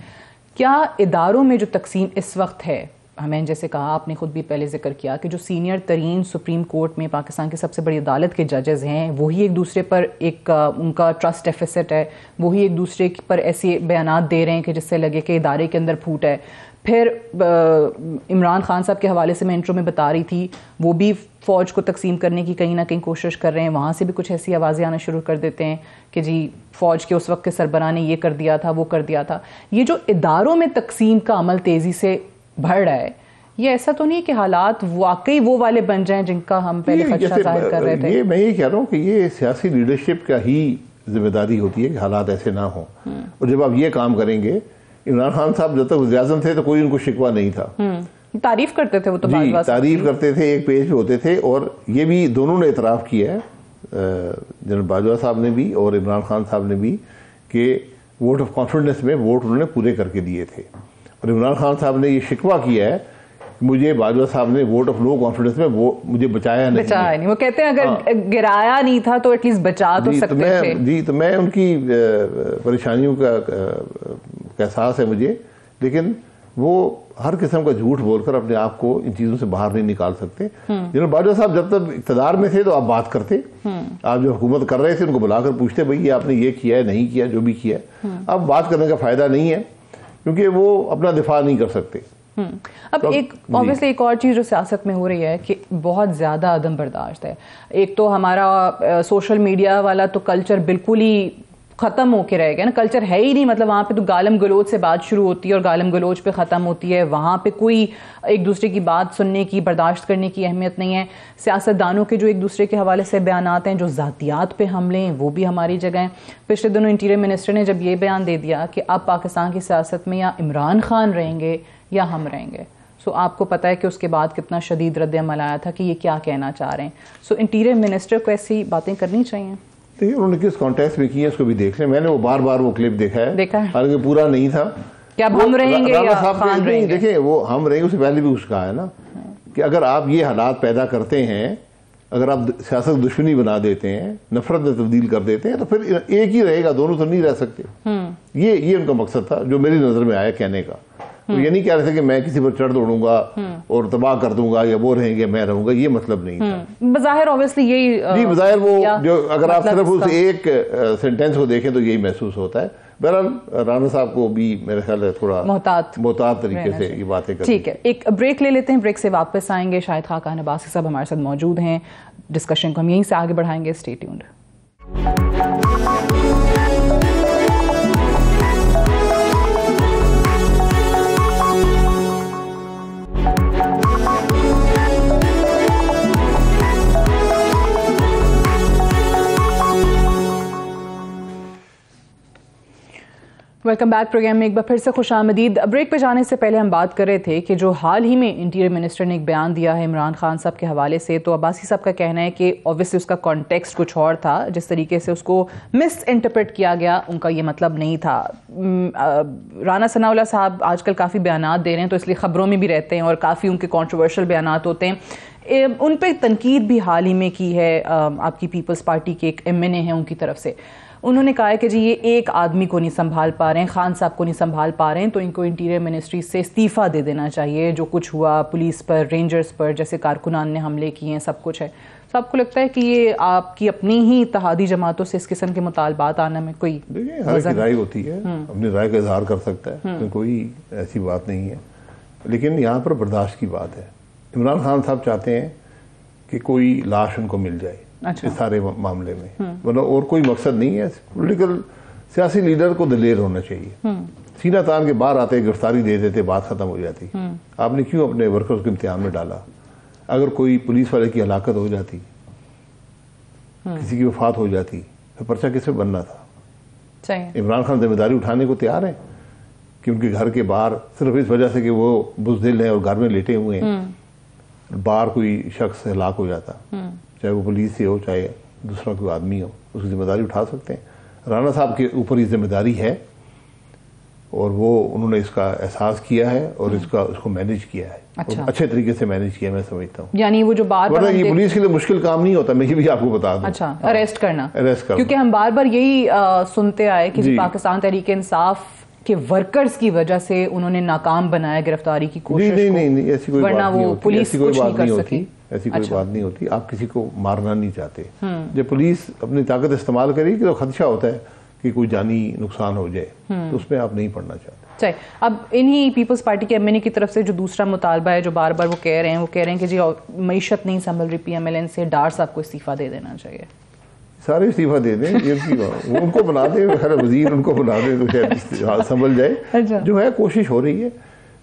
Speaker 1: کیا اداروں میں جو تقسیم اس وقت ہے, ہمیں جیسے کہا آپ نے خود بھی پہلے ذکر کیا کہ جو سینئر ترین سپریم کورٹ میں پاکستان کی سب سے بڑی عدالت کے ججز ہیں وہی ایک دوسرے پر ایک ان کا ٹرسٹ ڈیفیسٹ ہے, وہی ایک دوسرے پر ایسے بیانات دے رہے ہیں کہ جس سے لگے کہ ادارے کے اندر پھوٹ ہے. پھر عمران خان صاحب کے حوالے سے میں انٹرو میں بتا رہی تھی, وہ بھی فوج کو تقسیم کرنے کی کہیں نہ کہیں کوشش کر رہے ہیں, وہاں سے بھی کچھ ایسی آوازیں آنا شروع کر دیتے ہیں کہ جی فوج کے اس وقت کے سربراہ نے یہ کر دیا تھا, وہ کر دیا تھا. یہ جو اداروں میں تقسیم کا عمل تیزی سے بڑھ رہا ہے, یہ ایسا تو نہیں کہ حالات واقعی وہ والے بن جائیں جن کا ہم پہلے خدشہ ظاہر کر رہے تھے؟
Speaker 2: میں یہ کہہ رہا ہوں کہ یہ سیاسی لیڈرشپ کا ہی ذمہ داری ہوتی ہے کہ حالات ایسے نہ ہوں, اور جب آپ یہ کام کریں گے, عمران خان صاحب جب تک وزیر اعظم تھے تو کوئی ان کو شکوہ نہیں تھا,
Speaker 1: تعریف کرتے تھے وہ تو
Speaker 2: جی تعریف کرتے تھے, ایک پیج پہ ہوتے تھے. اور یہ بھی دونوں نے اعتراف کیا ہے, جنرل باجوہ صاحب نے بھی اور عمران خان صاحب نے بھی, کہ ووٹ آف کانفیڈنس میں ووٹ انہوں نے پورے کر کے دیے تھے. اور عمران خان صاحب نے یہ شکوہ کیا ہے کہ مجھے باجوہ صاحب نے ووٹ آف لو کانفیڈنس میں وہ مجھے بچایا نہیں.
Speaker 1: وہ کہتے ہیں اگر گرایا نہیں تھا تو ایٹ لیسٹ بچا تو سکتے تھے.
Speaker 2: جی تو میں ان کی پریشانیوں کا احساس ہے مجھے, لیکن وہ ہر قسم کا جھوٹ بول کر اپنے آپ کو ان چیزوں سے باہر نہیں نکال سکتے. جنرل باجوہ صاحب جب تک اقتدار میں تھے تو آپ بات کرتے, آپ جو حکومت کر رہے تھے ان کو بلا کر پوچھتے بھائی آپ نے یہ کیا ہے نہیں کیا, جو بھی کیا ہے. اب بات کرنے کا فائدہ نہیں ہے کیونکہ وہ اپنا دفاع نہیں کر سکتے.
Speaker 1: اب ایک obviously ایک اور چیز جو سیاست میں ہو رہی ہے کہ بہت زیادہ عدم برداشت ہے. ایک تو ہمارا سوشل میڈیا والا تو کلچر بالکل ہی ختم ہو کے رہ گیا نا, کلچر ہے ہی نہیں. مطلب وہاں پہ تو گالم گلوچ سے بات شروع ہوتی ہے اور گالم گلوچ پہ ختم ہوتی ہے. وہاں پہ کوئی ایک دوسرے کی بات سننے کی, برداشت کرنے کی اہمیت نہیں ہے. سیاست دانوں کے جو ایک دوسرے کے حوالے سے بیانات ہیں, جو ذاتیات پہ حملے ہیں, وہ بھی ہماری جگہ ہیں. پچھلے دنوں انٹیریئر منسٹر نے جب یہ بیان دے دیا کہ اب پاکستان کی سیاست میں یا عمران خان رہیں گے یا ہم رہیں گے, سو آپ کو پتہ ہے کہ اس کے بعد کتنا شدید رد عمل آیا تھا کہ یہ کیا کہنا چاہ رہے ہیں. سو انٹیریئر منسٹر کو ایسی باتیں کرنی چاہیے.
Speaker 2: دیکھیے انہوں نے کس کانٹیکسٹ میں کی ہے اس کو بھی دیکھ لیں. میں نے وہ بار بار وہ کلپ دیکھا ہے, حالانکہ پورا نہیں تھا.
Speaker 1: کیا ہم رہیں گے یا خان رہیں گے؟
Speaker 2: دیکھیں وہ ہم رہیں گے اس سے پہلے بھی کچھ کہا ہے نا کہ اگر آپ یہ حالات پیدا کرتے ہیں, اگر آپ سیاست دشمنی بنا دیتے ہیں, نفرت میں تبدیل کر دیتے ہیں, تو پھر ایک ہی رہے گا, دونوں تو نہیں رہ سکتے. یہ ان کا مقصد تھا جو میری نظر میں آیا کہنے کا. یہ نہیں کہہ رہے تھے کہ میں کسی پر چڑھ دوڑوں گا اور تباہ کر دوں گا یا وہ رہیں گے میں رہوں گا, یہ مطلب نہیں تھا.
Speaker 1: بظاہر obviously یہی
Speaker 2: جی بظاہر وہ جو اگر آپ صرف اس ایک سینٹینس کو دیکھیں تو یہی محسوس ہوتا ہے. بہرحال رانا صاحب کو بھی میرے خیال ہے تھوڑا محتاط طریقے سے یہ باتیں کریں.
Speaker 1: ٹھیک ہے, ایک بریک لے لیتے ہیں, بریک سے واپس آئیں گے. شاہد خاقان عباسی صاحب ہمارے ساتھ موجود ہیں, ڈسکشن کو ہم یہیں سے آگے بڑھائیں گے. Stay tuned. Welcome back. Programme میں ایک بار پھر سے خوش آمدید. بریک پہ جانے سے پہلے ہم بات کر رہے تھے کہ جو حال ہی میں انٹیریئر منسٹر نے ایک بیان دیا ہے عمران خان صاحب کے حوالے سے, تو عباسی صاحب کا کہنا ہے کہ obviously اس کا کانٹیکسٹ کچھ اور تھا, جس طریقے سے اس کو مس انٹرپریٹ کیا گیا ان کا یہ مطلب نہیں تھا. رانا ثناء اللہ صاحب آج کل کافی بیانات دے رہے ہیں تو اس لیے خبروں میں بھی رہتے ہیں اور کافی ان کے کانٹروورشل بیانات ہوتے ہیں. ان پہ تنقید بھی حال ہی میں کی ہے آپ کی پیپلز پارٹی کے ایک MNA ہیں ان کی طرف سے. انہوں نے کہا ہے کہ جی یہ ایک آدمی کو نہیں سنبھال پا رہے ہیں, خان صاحب کو نہیں سنبھال پا رہے ہیں, تو ان کو انٹیریئر منسٹری سے استعفیٰ دے دینا چاہیے. جو کچھ ہوا پولیس پر, رینجرز پر, جیسے کارکنان نے حملے کیے ہیں, سب کچھ ہے. تو آپ کو لگتا ہے کہ یہ آپ کی اپنی ہی اتحادی جماعتوں سے اس قسم کے مطالبات آنے میں کوئی
Speaker 2: ہر ایک رائے ہوتی ہے, اپنی رائے کا اظہار کر سکتا ہے, کوئی ایسی بات نہیں ہے. لیکن یہاں پر برداشت کی بات ہے. عمران خان صاحب چاہتے ہیں کہ کوئی لاش ان کو مل جائے اس سارے معاملے میں, مطلب اور کوئی مقصد نہیں ہے. پولیٹیکل سیاسی لیڈر کو دلیر ہونا چاہیے, سینہ تان کے باہر آتے گرفتاری دے دیتے, بات ختم ہو جاتی. آپ نے کیوں اپنے ورکرز کو امتحان میں ڈالا؟ اگر کوئی پولیس والے کی ہلاکت ہو جاتی, کسی کی وفات ہو جاتی, تو پرچہ کس پہ بننا تھا؟ عمران خان ذمہ داری اٹھانے کو تیار ہیں کہ ان کے گھر کے باہر صرف اس وجہ سے کہ وہ بزدل ہیں اور گھر میں لیٹے ہوئے ہیں, باہر کوئی شخص ہلاک ہو جاتا, چاہے وہ پولیس سے ہو چاہے دوسرا کوئی آدمی ہو, اس کی ذمہ داری اٹھا سکتے ہیں. رانا صاحب کے اوپر یہ ذمہ داری ہے اور وہ انہوں نے اس کا احساس کیا ہے اور اس کو مینیج کیا ہے, اچھے طریقے سے مینیج کیا میں سمجھتا ہوں.
Speaker 1: یعنی وہ جو بار
Speaker 2: یہ پولیس کے لیے مشکل کام نہیں ہوتا, میں یہ بھی آپ کو بتا دوں.
Speaker 1: اچھا, اریسٹ کرنا, کیونکہ ہم بار بار یہی سنتے آئے کہ پاکستان تحریک انصاف کہ ورکرز کی وجہ سے انہوں نے ناکام بنایا گرفتاری کی کوشش کو؟
Speaker 2: نہیں ایسی کوئی
Speaker 1: ورنہ وہ پولیس کچھ نہیں کر سکی.
Speaker 2: ایسی کوئی بات نہیں ہوتی. آپ کسی کو مارنا نہیں چاہتے. جب پولیس اپنی طاقت استعمال کرے گی تو خدشہ ہوتا ہے کہ کوئی جانی نقصان ہو جائے, تو اس میں آپ نہیں پڑنا چاہتے.
Speaker 1: اب انہی پیپلز پارٹی کے ایم این اے کی طرف سے جو دوسرا مطالبہ ہے جو بار بار وہ کہہ رہے ہیں کہ جی معیشت نہیں سنبھل رہی پی ایم ایل این سے, ڈار صاحب کو استعفیٰ دے دینا چاہیے.
Speaker 2: سارے استعفیٰ دے دیں, وہ ان کو بنا دیں, خیر وزیر ان کو بنا دیں تو شاید سنبھل جائے. جو ہے کوشش ہو رہی ہے.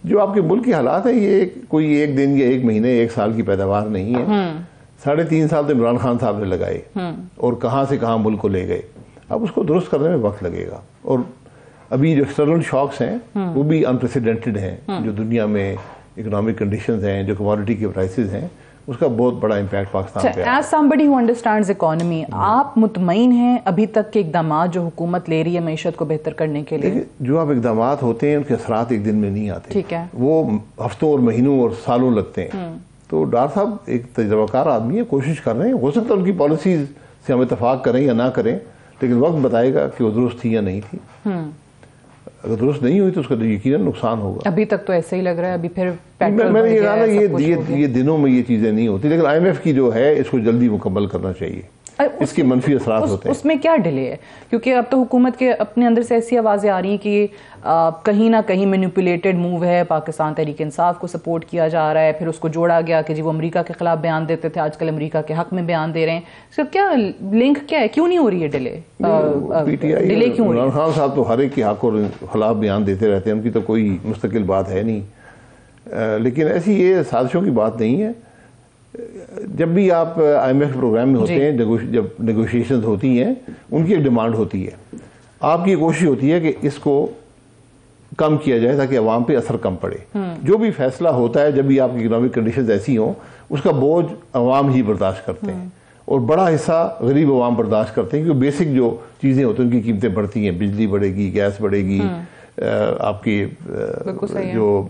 Speaker 2: جو آپ کے ملک کے حالات ہیں یہ کوئی ایک دن یا ایک مہینے ایک سال کی پیداوار نہیں ہے. 3.5 سال تو عمران خان صاحب نے لگائے اور کہاں سے کہاں ملک کو لے گئے. اب اس کو درست کرنے میں وقت لگے گا. اور ابھی جو ایکسٹرنل شاکس ہیں وہ بھی انپریسیڈنٹڈ ہیں. جو دنیا میں اکنامک کنڈیشنز ہیں, جو کموڈٹی کے پرائسز ہیں, اس کا بہت بڑا امپیکٹ پاکستان پہ ہے.
Speaker 1: As somebody who understands economy, آپ مطمئن ہیں ابھی تک کے اقدامات جو حکومت لے رہی ہے معیشت کو بہتر کرنے کے لیے؟
Speaker 2: جو آپ اقدامات ہوتے ہیں ان کے اثرات ایک دن میں نہیں آتے.
Speaker 1: ٹھیک ہے,
Speaker 2: وہ ہفتوں اور مہینوں اور سالوں لگتے ہیں. تو ڈار صاحب ایک تجربہ کار آدمی ہے, کوشش کر رہے ہیں. ہو سکتا ہے ان کی پالیسیز سے ہم اتفاق کریں یا نہ کریں, لیکن وقت بتائے گا کہ وہ درست تھی یا نہیں تھی. اگر درست نہیں ہوئی تو اس کا یقیناً نقصان ہوگا.
Speaker 1: ابھی تک تو ایسے ہی لگ رہا ہے. ابھی پھر
Speaker 2: میں نے یہ کہا نا یہ دنوں میں یہ چیزیں نہیں ہوتی, لیکن آئی ایم ایف کی جو ہے اس کو جلدی مکمل کرنا چاہیے. اس کے منفی اثرات ہوتے ہیں.
Speaker 1: اس میں کیا ڈیلے ہے؟ کیونکہ اب تو حکومت کے اپنے اندر سے ایسی آوازیں آ رہی ہیں کہ کہیں نہ کہیں مینیپولیٹڈ موو ہے, پاکستان تحریک انصاف کو سپورٹ کیا جا رہا ہے, پھر اس کو جوڑا گیا کہ جی وہ امریکہ کے خلاف بیان دیتے تھے, آج کل امریکہ کے حق میں بیان دے رہے ہیں. اس کا کیا لنک کیا ہے؟ کیوں نہیں ہو رہی ہے ڈیلے؟ ڈیلے کیوں ہو رہی ہے؟
Speaker 2: عمران خان صاحب تو ہر ایک کے حق اور خلاف بیان دیتے رہتے ہیں, ان کی تو کوئی مستقل بات ہے نہیں. لیکن ایسی یہ سازشوں کی بات نہیں ہے. جب بھی آپ آئی ایم ایف پروگرام میں ہوتے ہیں, جب نیگوشیشنز ہوتی ہیں, ان کی ایک ڈیمانڈ ہوتی ہے. آپ کی کوشش ہوتی ہے کہ اس کو کم کیا جائے تاکہ عوام پہ اثر کم پڑے. جو بھی فیصلہ ہوتا ہے, جب بھی آپ کی اکنامک کنڈیشنز ایسی ہوں, اس کا بوجھ عوام ہی برداشت کرتے ہیں, اور بڑا حصہ غریب عوام برداشت کرتے ہیں, کیونکہ بیسک جو چیزیں ہوتی ہیں ان کی قیمتیں بڑھتی ہیں. بجلی بڑھے گی, گیس بڑھے گی, آپ کی جو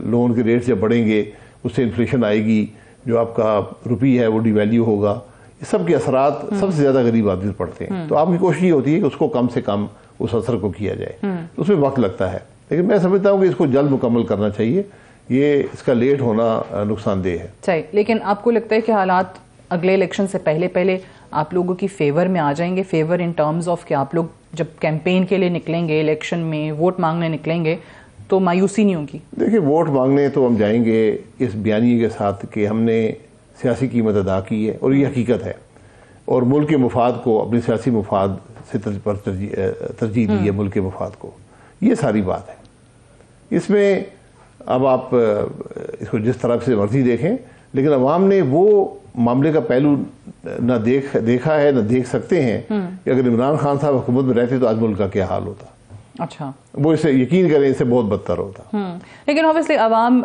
Speaker 2: لون کے ریٹ جب بڑھیں گے اس سے انفلیشن آئے گی, جو آپ کا روپی ہے وہ ڈی ویلیو ہوگا. یہ سب کے اثرات سب سے زیادہ غریب آدمی پڑتے ہیں. تو آپ کی کوشش یہ ہوتی ہے کہ اس کو کم سے کم اس اثر کو کیا جائے. اس میں وقت لگتا ہے, لیکن میں سمجھتا ہوں کہ اس کو جلد مکمل کرنا چاہیے. یہ اس کا لیٹ ہونا نقصان دہ ہے.
Speaker 1: صحیح, لیکن آپ کو لگتا ہے کہ حالات اگلے الیکشن سے پہلے آپ لوگوں کی فیور میں آ جائیں گے؟ فیور ان ٹرمز آف کہ آپ لوگ جب کیمپین کے لیے نکلیں گے, الیکشن میں ووٹ مانگنے نکلیں گے, تو مایوسی نہیں ہوگی؟
Speaker 2: دیکھیں, ووٹ مانگنے تو ہم جائیں گے اس بیانیے کے ساتھ کہ ہم نے سیاسی قیمت ادا کی ہے, اور یہ حقیقت ہے, اور ملک کے مفاد کو اپنی سیاسی مفاد سے ترجیح دی ہے, ملک کے مفاد کو. یہ ساری بات ہے. اس میں اب آپ اس کو جس طرح سے مرضی دیکھیں, لیکن عوام نے وہ معاملے کا پہلو نہ دیکھا ہے, نہ دیکھ سکتے ہیں کہ اگر عمران خان صاحب حکومت میں رہتے تو آج ملک کا کیا حال ہوتا.
Speaker 1: اچھا,
Speaker 2: وہ اسے یقین کریں, اس سے بہت بدتر ہوتا.
Speaker 1: لیکن اوبیسلی عوام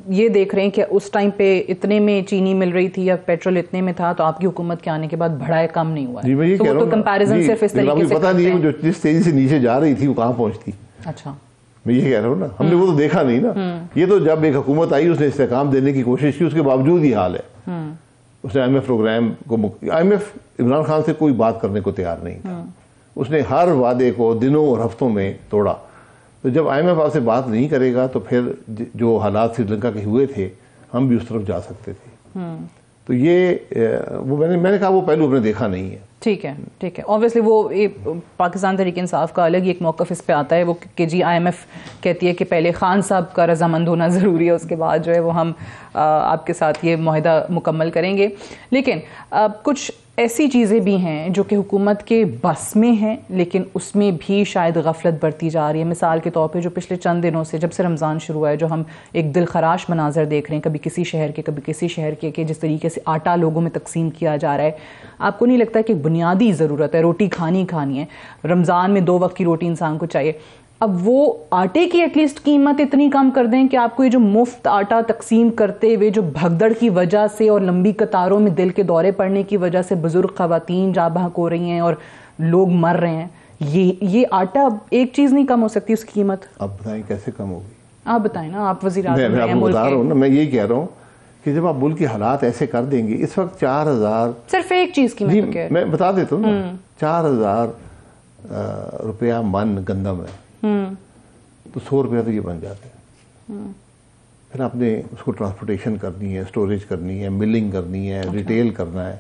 Speaker 1: یہ دیکھ رہے ہیں کہ اس ٹائم پہ اتنے میں چینی مل رہی تھی یا پیٹرول اتنے میں تھا, تو آپ کی حکومت کے آنے کے بعد بڑھائے کم نہیں ہوا ہے.
Speaker 2: جی میں یہ کہہ رہا ہوں,
Speaker 1: کمپیریزن صرف اس طریقے سے
Speaker 2: پتہ نہیں ہے جو جس تیزی سے نیچے جا رہی تھی وہ کہاں پہنچتی.
Speaker 1: اچھا,
Speaker 2: میں یہ کہہ رہا ہوں نا, ہم نے وہ تو دیکھا نہیں نا. یہ تو جب ایک حکومت آئی اس نے استحکام دینے کی کوشش کی, اس کے باوجود یہ حال ہے. اس نے آئی ایم ایف پروگرام کو, I M F Imran Khan سے کوئی بات کرنے کو تیار نہیں تھا. اس نے ہر وعدے کو دنوں اور ہفتوں میں توڑا. تو جب آئی ایم ایف آپ سے بات نہیں کرے گا تو پھر جو حالات سری لنکا کے ہوئے تھے ہم بھی اس طرف جا سکتے تھے. تو یہ وہ میں نے کہا وہ پہلو اپنے دیکھا نہیں ہے.
Speaker 1: ٹھیک ہے, اوبیسلی وہ پاکستان تحریک انصاف کا الگ ہی ایک موقف اس پہ آتا ہے, وہ کہ جی آئی ایم ایف کہتی ہے کہ پہلے خان صاحب کا رضامند ہونا ضروری ہے, اس کے بعد جو ہے وہ ہم آپ کے ساتھ یہ معاہدہ مکمل کریں گے. لیکن کچھ ایسی چیزیں بھی ہیں جو کہ حکومت کے بس میں ہیں, لیکن اس میں بھی شاید غفلت برتی جا رہی ہے. مثال کے طور پہ جو پچھلے چند دنوں سے جب سے رمضان شروع ہوا ہے, جو ہم ایک دل خراش مناظر دیکھ رہے ہیں, کبھی کسی شہر کے کبھی کسی شہر کے, کہ جس طریقے سے آٹا لوگوں میں تقسیم کیا جا رہا ہے. آپ کو نہیں لگتا کہ ایک بنیادی ضرورت ہے, روٹی کھانی ہے, رمضان میں 2 وقت کی روٹی انسان کو چاہیے, اب وہ آٹے کی ایٹ لیسٹ قیمت اتنی کم کر دیں کہ آپ کو یہ جو مفت آٹا تقسیم کرتے ہوئے جو بھگدڑ کی وجہ سے اور لمبی قطاروں میں دل کے دورے پڑنے کی وجہ سے بزرگ خواتین جاں بحق ہو رہی ہیں اور لوگ مر رہے ہیں, یہ آٹا ایک چیز نہیں کم ہو سکتی اس کی قیمت؟
Speaker 2: آپ بتائیں کیسے کم ہوگی؟
Speaker 1: آپ بتائیں نا, آپ وزیر اعظم
Speaker 2: ہیں ملک کے. میں یہی کہہ رہا ہوں کہ جب آپ ملک کے حالات ایسے کر دیں گے, اس وقت 4000
Speaker 1: صرف ایک چیز کی,
Speaker 2: میں بتا دیتا ہوں نا, 4000 روپیہ من گندم ہے. تو 100 روپیہ تو یہ بن جاتے ہیں. پھر آپ نے اس کو ٹرانسپورٹیشن کرنی ہے, اسٹوریج کرنی ہے, ملنگ کرنی ہے, ریٹیل کرنا ہے,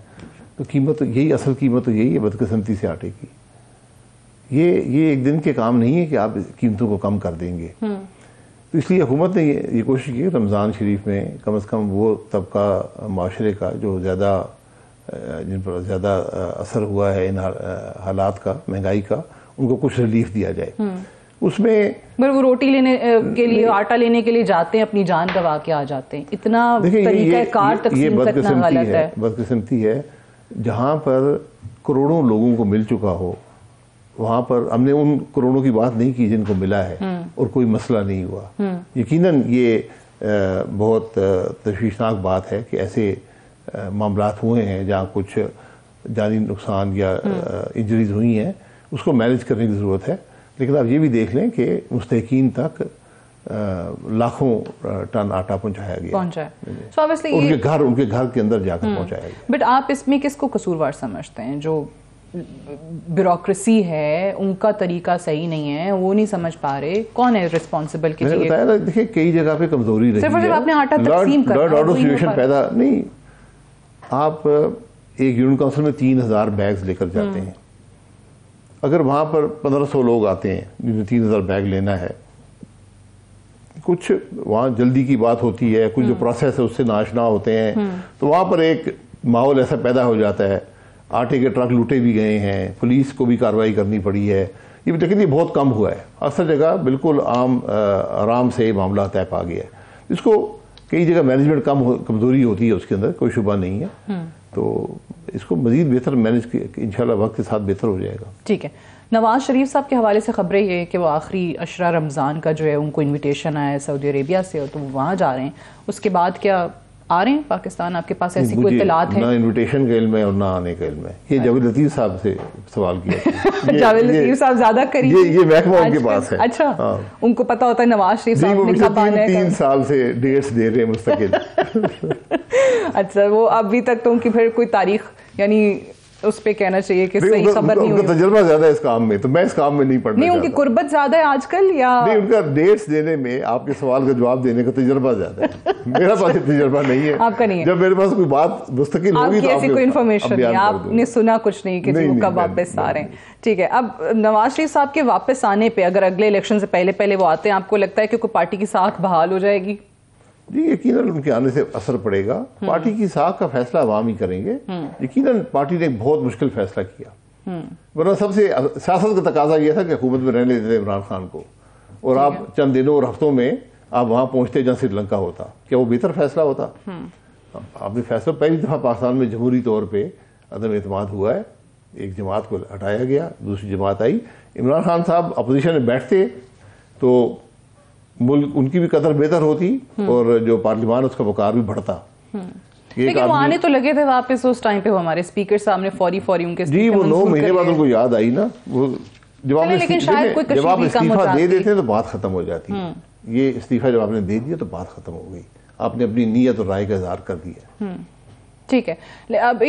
Speaker 2: تو قیمت یہی, اصل قیمت تو یہی ہے بدقسمتی سے آٹے کی. یہ ایک دن کے کام نہیں ہے کہ آپ قیمتوں کو کم کر دیں گے. تو اس لیے حکومت نے یہ کوشش کی رمضان شریف میں کم از کم وہ طبقہ معاشرے کا جو زیادہ, جن پر زیادہ اثر ہوا ہے ان حالات کا, مہنگائی کا, ان کو کچھ ریلیف دیا جائے. اس میں
Speaker 1: وہ روٹی لینے کے لیے, آٹا لینے کے لیے جاتے ہیں, اپنی جان گنوا کے آ جاتے ہیں. اتنا طریقہ کار تقسیم کرنا غلط ہے.
Speaker 2: بدقسمتی ہے. جہاں پر کروڑوں لوگوں کو مل چکا ہو, وہاں پر ہم نے ان کروڑوں کی بات نہیں کی جن کو ملا ہے اور کوئی مسئلہ نہیں ہوا. یقیناً یہ بہت تشویشناک بات ہے کہ ایسے معاملات ہوئے ہیں جہاں کچھ جانی نقصان یا انجریز ہوئی ہیں. اس کو مینیج کرنے کی ضرورت ہے. لیکن آپ یہ بھی دیکھ لیں کہ مستحقین تک لاکھوں ٹن آٹا پہنچایا گیا, ان کے گھر کے اندر جا کر پہنچایا گیا.
Speaker 1: بٹ آپ اس میں کس کو قصوروار سمجھتے ہیں؟ جو بیوروکریسی ہے, ان کا طریقہ صحیح نہیں ہے, وہ نہیں سمجھ پا رہے, کون ہے ریسپانسبل؟
Speaker 2: میں نے بتایا نا, دیکھیں کئی جگہ پہ کمزوری رہی ہے.
Speaker 1: آپ نے آٹا تقسیم کرنا
Speaker 2: پیدا نہیں. آپ ایک یونین کونسل میں 3000 بیگز لے کر جاتے ہیں. اگر وہاں پر 1500 لوگ آتے ہیں جنہیں 3000 بیگ لینا ہے, کچھ وہاں جلدی کی بات ہوتی ہے, کچھ جو پروسیس ہے اس سے ناشنا ہوتے ہیں, تو وہاں پر ایک ماحول ایسا پیدا ہو جاتا ہے. آٹے کے ٹرک لوٹے بھی گئے ہیں, پولیس کو بھی کارروائی کرنی پڑی ہے. یہ لیکن یہ بہت کم ہوا ہے. اکثر جگہ بالکل آرام سے معاملہ طے پا گیا ہے. اس کو کئی جگہ مینجمنٹ کمزوری ہوتی ہے, اس کے اندر کوئی شبہ نہیں ہے. تو اس کو مزید بہتر مینج انشاءاللہ وقت کے ساتھ بہتر ہو جائے گا.
Speaker 1: ٹھیک ہے. نواز شریف صاحب کے حوالے سے خبریں یہ کہ وہ آخری عشرہ رمضان کا جو ہے ان کو انویٹیشن آیا ہے سعودی عربیہ سے, اور تو وہ وہاں جا رہے ہیں. اس کے بعد کیا آ رہے ہیں پاکستان؟ آپ کے پاس ایسی کوئی اطلاعات ہیں؟
Speaker 2: نہ انویٹیشن کا علم ہے اور نہ آنے کا علم ہے. یہ جاوید لطیف صاحب سے سوال کیا.
Speaker 1: جاوید لطیف صاحب زیادہ قریب,
Speaker 2: یہ محکمہ ان کے پاس ہے.
Speaker 1: اچھا, ان کو پتا ہوتا ہے نواز شریف صاحب نے کب آنا ہے.
Speaker 2: 3 سال سے ڈیٹس دے رہے ہیں مستقل.
Speaker 1: اچھا, وہ ابھی تک تو ان کی پھر کوئی تاریخ یعنی اس پہ کہنا چاہیے کہ صحیح خبر نہیں ہوئی.
Speaker 2: ان کا تجربہ زیادہ ہے اس کام میں, تو میں اس کام میں نہیں پڑھنا.
Speaker 1: نہیں, ان کی قربت زیادہ ہے آج کل, یا
Speaker 2: نہیں ان کا ڈیٹس دینے میں, آپ کے سوال کا جواب دینے کا تجربہ زیادہ ہے. میرا پاس تجربہ نہیں ہے.
Speaker 1: آپ کا نہیں ہے.
Speaker 2: جب میرے پاس کوئی بات مستقل ہوگی تو
Speaker 1: ایسی کوئی انفارمیشن نہیں, آپ نے سنا کچھ نہیں کہ وہ کب واپس آ رہے ہیں. ٹھیک ہے. اب نواز شریف صاحب کے واپس آنے پہ اگر اگلے الیکشن سے پہلے وہ آتے ہیں, آپ کو لگتا ہے کہ کوئی پارٹی کی ساکھ بحال ہو جائے گی؟
Speaker 2: جی یقیناً ان کے آنے سے اثر پڑے گا. پارٹی کی ساکھ کا فیصلہ عوام ہی کریں گے. یقیناً پارٹی نے ایک بہت مشکل فیصلہ کیا, ورنہ سب سے سیاست کا تقاضا یہ تھا کہ حکومت میں رہنے دیتے عمران خان کو, اور آپ چند دنوں اور ہفتوں میں آپ وہاں پہنچتے جہاں سری لنکا ہوتا. کیا وہ بہتر فیصلہ ہوتا؟ آپ نے فیصلہ, پہلی دفعہ پاکستان میں جمہوری طور پہ عدم اعتماد ہوا ہے. ایک جماعت کو ہٹایا گیا, دوسری جماعت آئی. عمران خان صاحب اپوزیشن میں بیٹھتے تو ملک ان کی بھی قدر بہتر ہوتی, اور جو پارلیمان اس کا وقار بھی بڑھتا.
Speaker 1: لیکن وہ آنے تو لگے تھے واپس اس ٹائم پہ, ہمارے اسپیکر صاحب نے فوری ان کے
Speaker 2: جی وہ 9 مہینے بعد ان کو یاد آئی نا. وہ جب آپ استعفیٰ دے دیتے ہیں تو بات ختم ہو جاتی ہے. یہ استعفیٰ جب آپ نے دے دیا تو بات ختم ہو گئی, آپ نے اپنی نیت اور رائے کا اظہار کر دیا.
Speaker 1: ٹھیک ہے. اب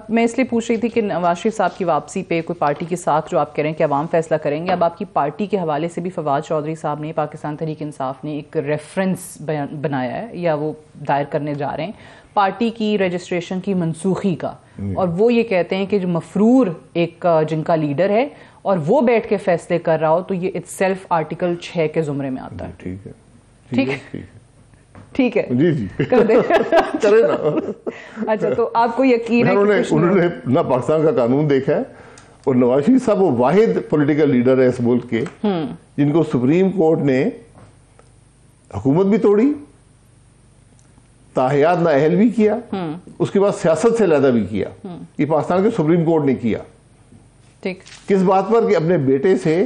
Speaker 1: میں اس لیے پوچھ رہی تھی کہ نواز شریف صاحب کی واپسی پہ کوئی پارٹی کی ساکھ جو آپ کہہ رہے ہیں کہ عوام فیصلہ کریں گے, اب آپ کی پارٹی کے حوالے سے بھی فواد چودھری صاحب نے, پاکستان تحریک انصاف نے ایک ریفرنس بنایا ہے, یا وہ دائر کرنے جا رہے ہیں پارٹی کی رجسٹریشن کی منسوخی کا, اور وہ یہ کہتے ہیں کہ جو مفرور ایک جن کا لیڈر ہے اور وہ بیٹھ کے فیصلے کر رہا ہو, تو یہ اٹ سیلف آرٹیکل 6 کے زمرے میں آتا ہے.
Speaker 2: ٹھیک ہے,
Speaker 1: ٹھیک ہے, ٹھیک ہے,
Speaker 2: جی
Speaker 1: کر دیں.
Speaker 2: کرے نا.
Speaker 1: اچھا, تو آپ کو یقین ہے
Speaker 2: انہوں نے نہ پاکستان کا قانون دیکھا ہے, اور نواز شریف صاحب وہ واحد پولیٹیکل لیڈر ہے اس ملک کے جن کو سپریم کورٹ نے حکومت بھی توڑی, تاحیات نااہل بھی کیا, اس کے بعد سیاست سے علیحدہ بھی کیا. یہ پاکستان کے سپریم کورٹ نے کیا.
Speaker 1: ٹھیک,
Speaker 2: کس بات پر؟ کہ اپنے بیٹے سے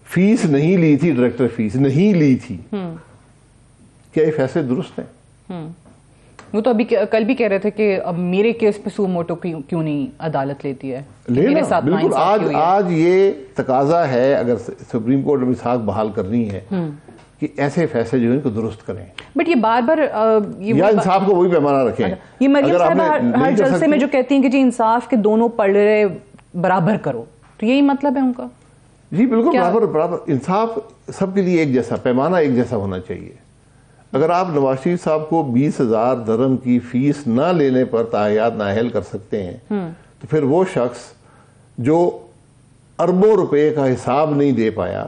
Speaker 2: فیس نہیں لی تھی, ڈائریکٹر فیس نہیں لی تھی. کیا یہ فیصلے درست ہیں؟
Speaker 1: وہ تو ابھی کل بھی کہہ رہے تھے کہ اب میرے کیس پہ سو موٹو کیوں نہیں عدالت لیتی ہے.
Speaker 2: لینا بالکل, آج یہ تقاضا ہے اگر سپریم کورٹ میں ساکھ بحال کرنی ہے کہ ایسے فیصلے جو ہیں ان کو درست کریں.
Speaker 1: بٹ یہ بار بار
Speaker 2: یا انصاف کو وہی پیمانہ رکھیں.
Speaker 1: یہ مریم صاحبہ ہر جلسے میں جو کہتی ہیں کہ جی انصاف کے دونوں پلڑے برابر کرو, تو یہی مطلب ہے ان کا.
Speaker 2: جی بالکل برابر انصاف سب کے لیے ایک جیسا، پیمانہ ایک جیسا ہونا چاہیے. اگر آپ نواز شریف صاحب کو 20,000 درہم کی فیس نہ لینے پر تاحیات نااہل کر سکتے ہیں تو پھر وہ شخص جو اربوں روپے کا حساب نہیں دے پایا.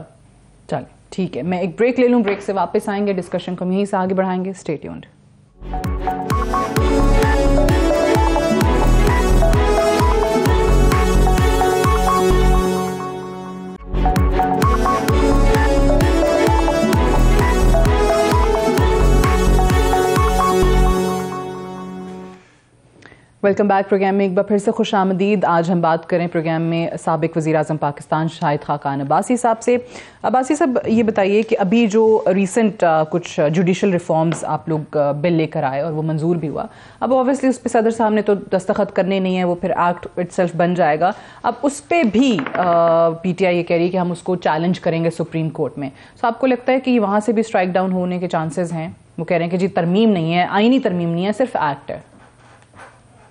Speaker 1: چلیں ٹھیک ہے، میں ایک بریک لے لوں، بریک سے واپس آئیں گے، ڈسکشن کو یہیں سے آگے بڑھائیں گے. Stay tuned. Welcome back. Programme میں ایک بار پھر سے خوش آمدید. آج ہم بات کریں پروگرام میں سابق وزیر اعظم پاکستان شاہد خاقان عباسی صاحب سے. عباسی صاحب یہ بتائیے کہ ابھی جو ریسنٹ کچھ جوڈیشل ریفارمز آپ لوگ بل لے کر آئے اور وہ منظور بھی ہوا، اب اوبیسلی اس پہ صدر صاحب نے تو دستخط کرنے نہیں ہے، وہ پھر ایکٹ اٹ سیلف بن جائے گا. اب اس پہ بھی پی ٹی آئی یہ کہہ رہی ہے کہ ہم اس کو چیلنج کریں گے سپریم کورٹ میں. تو آپ کو لگتا ہے کہ وہاں سے بھی اسٹرائک ڈاؤن ہونے کے چانسز ہیں؟ وہ کہہ رہے ہیں کہ جی ترمیم نہیں ہے، آئینی ترمیم نہیں ہے، صرف ایکٹ ہے.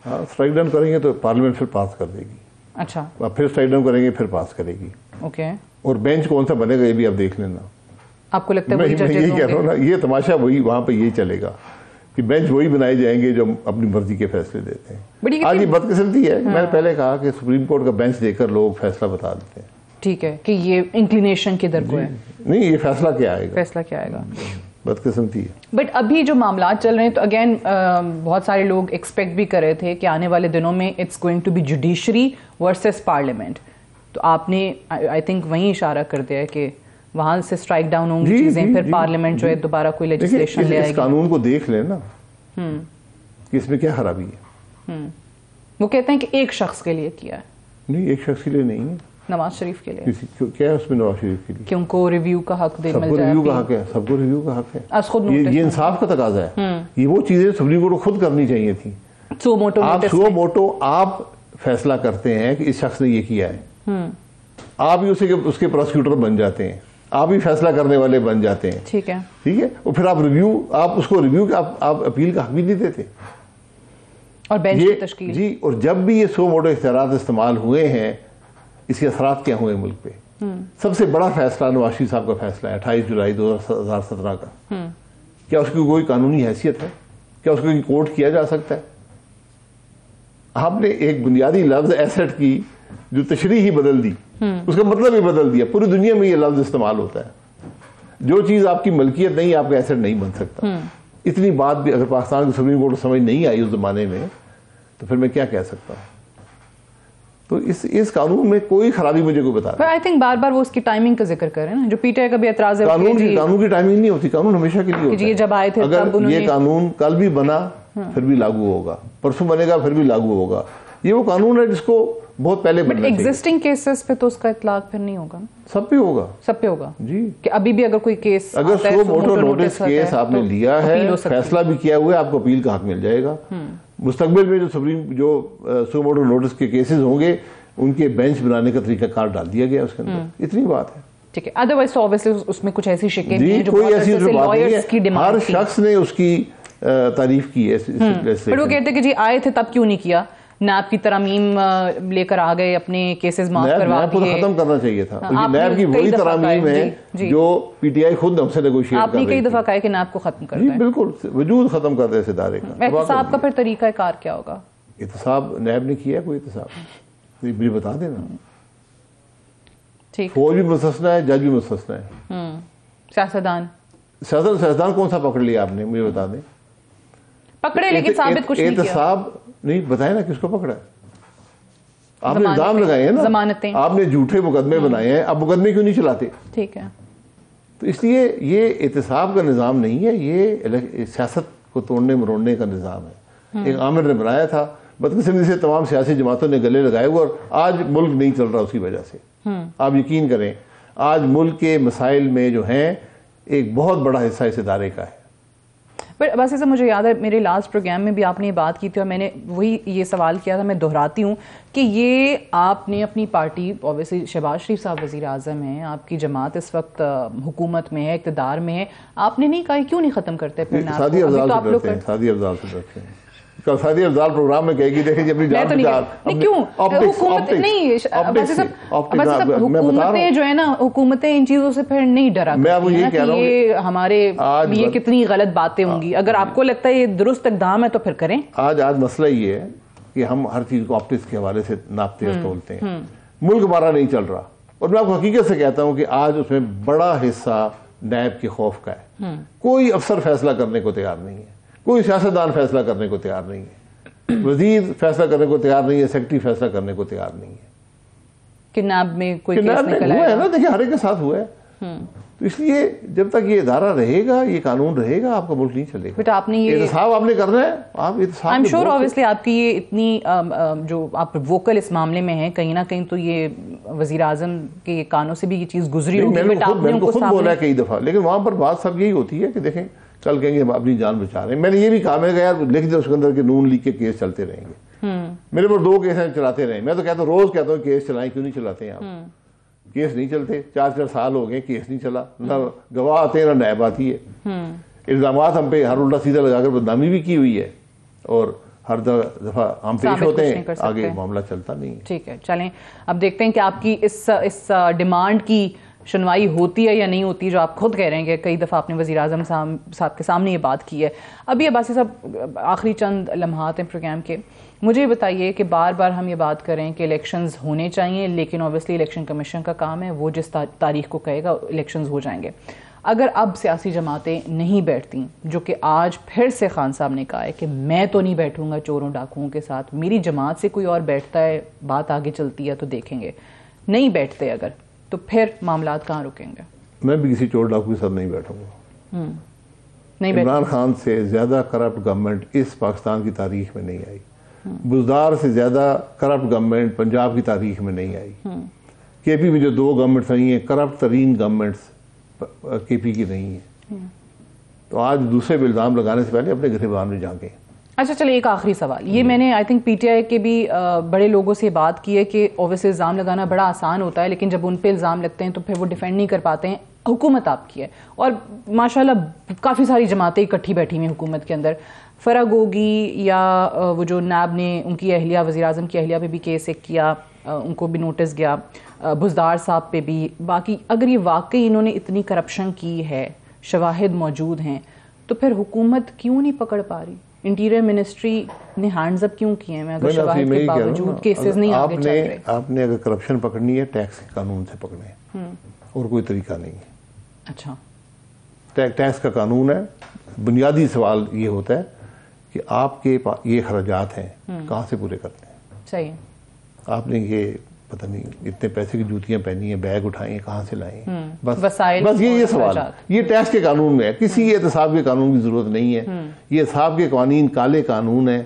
Speaker 2: ہاں اسٹرائک ڈاؤن کریں گے تو پارلیمنٹ پھر پاس کر دے گی.
Speaker 1: اچھا،
Speaker 2: پھر اسٹرائک ڈاؤن کریں گے پھر پاس کرے گی.
Speaker 1: اوکے.
Speaker 2: اور بینچ کون سا بنے گا یہ بھی آپ دیکھ لینا.
Speaker 1: آپ کو لگتا ہے
Speaker 2: میں یہی کہہ رہا ہوں نا، یہ تماشا وہی وہاں پہ یہی چلے گا کہ بینچ وہی بنائے جائیں گے جو اپنی مرضی کے فیصلے دیتے ہیں. آج یہ بدقسمتی ہے، میں نے پہلے کہا کہ سپریم کورٹ کا بینچ دے کر لوگ فیصلہ بتا دیتے ہیں.
Speaker 1: ٹھیک ہے کہ یہ انکلینیشن کدھر کو ہے.
Speaker 2: نہیں، یہ فیصلہ کیا آئے گا،
Speaker 1: فیصلہ کیا آئے گا،
Speaker 2: بدقسمتی ہے.
Speaker 1: بٹ ابھی جو معاملات چل رہے ہیں تو اگین بہت سارے لوگ ایکسپیکٹ بھی کر رہے تھے کہ آنے والے دنوں میں it's going to be judiciary versus parliament. تو آپ نے آئی تھنک وہیں اشارہ کر دیا ہے کہ وہاں سے اسٹرائک ڈاؤن ہوں گی چیزیں، پھر پارلیمنٹ جو ہے دوبارہ کوئی لیجسلیشن لے آئے گی.
Speaker 2: اس قانون کو دیکھ لیں نا کہ اس میں کیا خرابی ہے.
Speaker 1: وہ کہتے ہیں کہ ایک شخص کے لیے کیا ہے.
Speaker 2: نہیں، ایک شخص کے لیے نہیں ہے،
Speaker 1: نواز شریف کے لیے.
Speaker 2: کیا ہے اس میں نواز شریف کے لیے؟
Speaker 1: کہ ان کو ریویو کا حق دے مل جائے.
Speaker 2: ریویو کا حق ہے، سب کو ریویو کا حق ہے. یہ انصاف کا تقاضا ہے. یہ وہ چیزیں سپریم کورٹ کو خود کرنی چاہیے تھی. آپ سو موٹو آپ فیصلہ کرتے ہیں کہ اس شخص نے یہ کیا ہے، آپ ہی اس کے پروسیکیوٹر بن جاتے ہیں، آپ ہی فیصلہ کرنے والے بن جاتے ہیں.
Speaker 1: ٹھیک ہے،
Speaker 2: ٹھیک ہے. اور پھر آپ اس کو ریویو آپ اپیل کا حق بھی نہیں دیتے.
Speaker 1: اور بینچ کی تشکیل.
Speaker 2: جی، اور جب بھی یہ سو موٹو اختیارات استعمال ہوئے ہیں، اس کے اثرات کیا ہوئے ملک پہ. سب سے بڑا فیصلہ نواز شریف صاحب کا فیصلہ ہے 28 جولائی 2017 کا. کیا اس کی کوئی قانونی حیثیت ہے؟ کیا اس کو کورٹ کیا جا سکتا ہے؟ آپ نے ایک بنیادی لفظ ایسٹ کی جو تشریح ہی بدل دی، اس کا مطلب ہی بدل دیا. پوری دنیا میں یہ لفظ استعمال ہوتا ہے. جو چیز آپ کی ملکیت نہیں، آپ کا ایسٹ نہیں بن سکتا. اتنی بات بھی اگر پاکستان کی سپریم کورٹ کو سمجھ نہیں آئی اس زمانے میں تو پھر میں کیا کہہ سکتا ہوں. تو اس قانون میں کوئی خرابی مجھے کوئی بتا.
Speaker 1: آئی تھنک بار بار وہ اس کی ٹائمنگ کا ذکر کر رہے ہیں نا، جو پی ٹی آئی کا بھی اعتراض ہے. قانون
Speaker 2: کی ٹائمنگ نہیں ہوتی، قانون ہمیشہ کے لیے ہوتا ہے.
Speaker 1: جب آئے تھے
Speaker 2: اگر یہ قانون کل بھی بنا پھر بھی لاگو ہوگا، پرسوں بنے گا پھر بھی لاگو ہوگا. یہ وہ قانون ہے جس کو بہت پہلے بننا چاہیے.
Speaker 1: ایگزسٹنگ کیسز پہ تو اس کا اطلاق پھر نہیں ہوگا.
Speaker 2: سب پہ ہوگا،
Speaker 1: سب پہ ہوگا.
Speaker 2: جی،
Speaker 1: کہ ابھی بھی اگر کوئی کیس،
Speaker 2: اگر سو موٹو نوٹس کیس آپ نے لیا ہے، فیصلہ بھی کیا ہوا ہے، آپ کو اپیل کا حق مل جائے گا. مستقبل میں جو سو موٹو نوٹس کے کیسز ہوں گے ان کے بینچ بنانے کا طریقہ کار ڈال دیا گیا اس کے اندر. اتنی بات ہے.
Speaker 1: ٹھیک ہے. ادروائز تو اوبیسلی اس میں کچھ ایسی شکیں ہیں جو
Speaker 2: کوئی ایسی بات نہیں ہے. ہر شخص نے اس کی تعریف کی ہے.
Speaker 1: بٹ وہ کہتے کہ جی آئے تھے تب کیوں نہیں کیا؟ نیب کی ترامیم لے کر آ گئے، اپنے کیسز معاف کروا دیے.
Speaker 2: نیب کو ختم کرنا چاہیے تھا. نیب کی وہی ترامیم ہے جو پی ٹی آئی خود ہم سے نیگوشیٹ کر رہی تھی.
Speaker 1: آپ نے کئی دفعہ کہا کہ نیب کو ختم کر دیں.
Speaker 2: بالکل، وجود ختم کر دے اس ادارے کا.
Speaker 1: احتساب کا پھر طریقہ کار کیا ہوگا؟
Speaker 2: احتساب نیب نے کیا کوئی احتساب مجھے بتا دینا.
Speaker 1: ٹھیک،
Speaker 2: فوج بھی مستثنا ہے، جج بھی مستثنا ہے. سیاستدان کون سا پکڑ لیا آپ نے مجھے بتا دیں.
Speaker 1: پکڑے لیکن ثابت کچھ نہیں کیا.
Speaker 2: احتساب نہیں بتائے نا کس کو پکڑا ہے. آپ نے الزام لگائے ہیں نا،
Speaker 1: ضمانتیں، آپ
Speaker 2: نے جھوٹے مقدمے بنائے ہیں. اب مقدمے کیوں نہیں چلاتے؟
Speaker 1: ٹھیک ہے.
Speaker 2: تو اس لیے یہ احتساب کا نظام نہیں ہے، یہ سیاست کو توڑنے مروڑنے کا نظام ہے. ایک عامر نے بنایا تھا، بدقسمتی سے تمام سیاسی جماعتوں نے گلے لگائے ہوئے، اور آج ملک نہیں چل رہا اس کی وجہ سے. آپ یقین کریں آج ملک کے مسائل میں جو ہیں ایک بہت بڑا حصہ اس ادارے کا ہے.
Speaker 1: بٹ بس ایسا مجھے یاد ہے میرے لاسٹ پروگرام میں بھی آپ نے یہ بات کی تھی اور میں نے وہی یہ سوال کیا تھا، میں دہراتی ہوں کہ یہ آپ نے اپنی پارٹی، اوبیسلی شہباز شریف صاحب وزیر اعظم ہیں، آپ کی جماعت اس وقت حکومت میں ہے، اقتدار میں ہے، آپ نے نہیں کہا کیوں نہیں ختم کرتے پھر؟
Speaker 2: سادی افضال سے ڈرتے ہیں. کل سعدیہ افضال پروگرام میں کہے گی دیکھیں جی اپنی جان بچا.
Speaker 1: حکومتیں جو ہے نا, حکومتیں ان چیزوں سے پھر نہیں ڈرا.
Speaker 2: میں آپ کو یہی کہہ رہا ہوں
Speaker 1: یہ ہمارے یہ کتنی غلط باتیں ہوں گی. اگر آپ کو لگتا ہے یہ درست اقدام ہے تو پھر کریں.
Speaker 2: آج مسئلہ یہ ہے کہ ہم ہر چیز کو آپٹکس کے حوالے سے ناپتے اور تولتے ہیں. ملک ہمارا نہیں چل رہا, اور میں آپ کو حقیقت سے کہتا ہوں کہ آج اس میں بڑا حصہ نیب کے خوف کا ہے. کوئی افسر فیصلہ کرنے کو تیار نہیں ہے, کوئی سیاستدان فیصلہ کرنے کو تیار نہیں ہے, وزیر فیصلہ کرنے کو تیار نہیں ہے, سیکرٹری فیصلہ کرنے کو تیار نہیں ہے.
Speaker 1: کہ نیب میں کوئی کیس نکل
Speaker 2: ہوا ہے نا, دیکھیں ہر ایک کے ساتھ ہوا ہے. تو اس لیے جب تک یہ ادارہ رہے گا, یہ قانون رہے گا, آپ کا ملک نہیں چلے گا.
Speaker 1: بٹ آپ نے یہ
Speaker 2: احتساب آپ نے کرنا ہے. آپ احتساب
Speaker 1: I'm sure obviously آپ کی یہ اتنی جو آپ ووکل اس معاملے میں ہیں, کہیں نہ کہیں تو یہ وزیر اعظم کے کانوں سے بھی یہ چیز گزری ہوگی.
Speaker 2: میں نے خود بولا ہے کئی دفعہ, لیکن وہاں پر بات سب یہی ہوتی ہے کہ دیکھیں کل کہیں گے ہم اپنی جان بچا رہے ہیں. میں نے یہ بھی کہا, میں نے کہا یار لکھ دیں اس کے اندر کہ نون لیگ کے کیس چلتے رہیں گے. میرے پر 2 کیس چلاتے رہیں. میں تو کہتا ہوں, روز کہتا ہوں کیس چلائیں, کیوں نہیں چلاتے ہیں آپ؟ کیس نہیں چلتے. 4 سال ہو گئے کیس نہیں چلا, نہ گواہ آتے ہیں نہ نیب آتی ہے. الزامات ہم پہ ہر الٹا سیدھا لگا کر بدنامی بھی کی ہوئی ہے, اور ہر دفعہ ہم پیش ہوتے ہیں, آگے معاملہ چلتا نہیں ہے.
Speaker 1: ٹھیک ہے, چلیں اب دیکھتے ہیں کہ آپ کی اس ڈیمانڈ کی شنوائی ہوتی ہے یا نہیں ہوتی, جو آپ خود کہہ رہے ہیں کہ کئی دفعہ آپ نے وزیر اعظم صاحب کے سامنے یہ بات کی ہے. ابھی عباسی صاحب آخری چند لمحات ہیں پروگرام کے, مجھے یہ بتائیے کہ بار بار ہم یہ بات کریں کہ الیکشنز ہونے چاہیے, لیکن اوبیسلی الیکشن کمیشن کا کام ہے, وہ جس تاریخ کو کہے گا الیکشنز ہو جائیں گے. اگر اب سیاسی جماعتیں نہیں بیٹھتی, جو کہ آج پھر سے خان صاحب نے کہا ہے کہ میں تو نہیں بیٹھوں گا چوروں ڈاکوؤں کے ساتھ, میری جماعت سے کوئی اور بیٹھتا ہے, بات آگے چلتی ہے تو دیکھیں گے, نہیں بیٹھتے اگر, تو پھر معاملات کہاں رکیں گے؟
Speaker 2: میں بھی کسی چور ڈاکو کے ساتھ نہیں بیٹھوں گا. عمران خان سے زیادہ کرپٹ گورنمنٹ اس پاکستان کی تاریخ میں نہیں آئی. بزدار سے زیادہ کرپٹ گورنمنٹ پنجاب کی تاریخ میں نہیں آئی. کے پی میں جو 2 گورنمنٹس آئی ہیں, کرپٹ ترین گورنمنٹس کے پی کی نہیں ہیں. تو آج دوسرے پہ الزام لگانے سے پہلے اپنے گریبان میں جھانکیں.
Speaker 1: اچھا چلے ایک آخری سوال, یہ میں نے I think P T I کے بھی بڑے لوگوں سے بات کی ہے کہ اوبیسلی الزام لگانا بڑا آسان ہوتا ہے, لیکن جب ان پہ الزام لگتے ہیں تو پھر وہ ڈیفینڈ نہیں کر پاتے ہیں. حکومت آپ کی ہے, اور ماشاءاللہ کافی ساری جماعتیں اکٹھی بیٹھی ہوئی ہیں حکومت کے اندر. فراگوگی یا وہ جو نیب نے ان کی اہلیہ, وزیر اعظم کی اہلیہ پہ بھی کیس ایک کیا, ان کو بھی نوٹس گیا, بزدار صاحب پہ بھی. باقی اگر یہ واقعی انہوں نے اتنی کرپشن کی ہے, شواہد موجود ہیں, تو پھر حکومت کیوں نہیں پکڑ پا رہی؟ انٹیریئر منسٹری نے ہینڈز اپ کیوں کیے ہیں اگر شواہد کے باوجود کیسز نہیں آگے چل رہے؟
Speaker 2: آپ نے اگر کرپشن پکڑنی ہے ٹیکس کے قانون سے پکڑے, اور کوئی طریقہ نہیں ہے.
Speaker 1: اچھا,
Speaker 2: ٹیکس کا قانون ہے. بنیادی سوال یہ ہوتا ہے کہ آپ کے یہ اخراجات ہیں کہاں سے پورے کرتے ہیں.
Speaker 1: صحیح.
Speaker 2: آپ نے یہ پتہ نہیں اتنے پیسے کی جوتیاں پہنی ہیں, بیگ اٹھائے ہیں, کہاں سے لائے ہیں؟ بس یہ سوال, یہ ٹیکس کے قانون میں ہے. کسی احتساب کے قانون کی ضرورت نہیں ہے. یہ احتساب کے قوانین کالے قانون ہیں.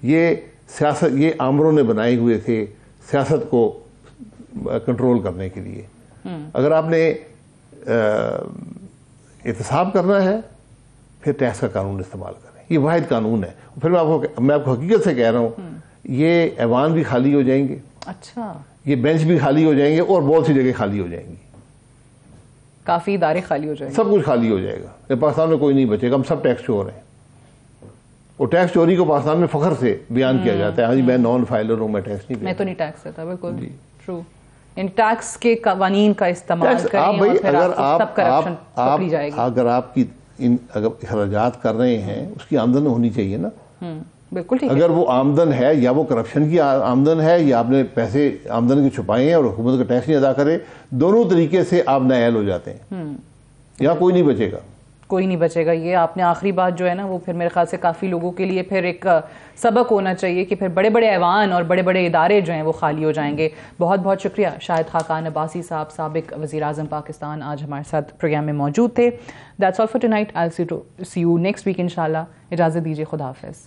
Speaker 2: یہ سیاست, یہ آمروں نے بنائے ہوئے تھے سیاست کو کنٹرول کرنے کے لیے. اگر آپ نے احتساب کرنا ہے پھر ٹیکس کا قانون استعمال کریں, یہ واحد قانون ہے. پھر میں آپ کو حقیقت سے کہہ رہا ہوں, یہ ایوان بھی خالی ہو جائیں گے.
Speaker 1: اچھا, یہ
Speaker 2: بینچ بھی خالی ہو جائیں گے, اور بہت سی جگہ خالی ہو جائیں گی.
Speaker 1: کافی ادارے خالی ہو جائیں گے,
Speaker 2: سب کچھ خالی ہو جائے گا. پاکستان میں کوئی نہیں بچے گا. ہم سب ٹیکس چور ہیں, اور ٹیکس چوری کو پاکستان میں فخر سے بیان کیا جاتا ہے. ہاں جی میں نان فائلر ہوں, میں ٹیکس نہیں,
Speaker 1: میں تو نہیں ٹیکس دیتا. بالکل ٹرو. یعنی ٹیکس کے قوانین کا استعمال کریں, اور پھر سب کرپشن پکڑی جائے گی.
Speaker 2: اگر آپ کی اگر اخراجات کر رہے ہیں, اس کی آمدن ہونی چاہیے نا.
Speaker 1: بالکل ٹھیک.
Speaker 2: اگر وہ آمدن ہے, یا وہ کرپشن کی آمدن ہے, یا آپ نے پیسے آمدن کے چھپائے ہیں اور حکومت کا ٹیکس نہیں ادا کرے, دونوں طریقے سے آپ نااہل ہو جاتے ہیں. یہاں کوئی نہیں بچے گا,
Speaker 1: کوئی نہیں بچے گا. یہ آپ نے آخری بات جو ہے نا, وہ پھر میرے خیال سے کافی لوگوں کے لیے پھر ایک سبق ہونا چاہیے کہ پھر بڑے بڑے ایوان اور بڑے بڑے ادارے جو ہیں وہ خالی ہو جائیں گے. بہت بہت شکریہ شاہد خاقان عباسی صاحب, سابق وزیر اعظم پاکستان, آج ہمارے ساتھ پروگرام میں موجود تھے. That's all for tonight. I see you next week انشاءاللہ. اجازت دیجیے, خدا حافظ.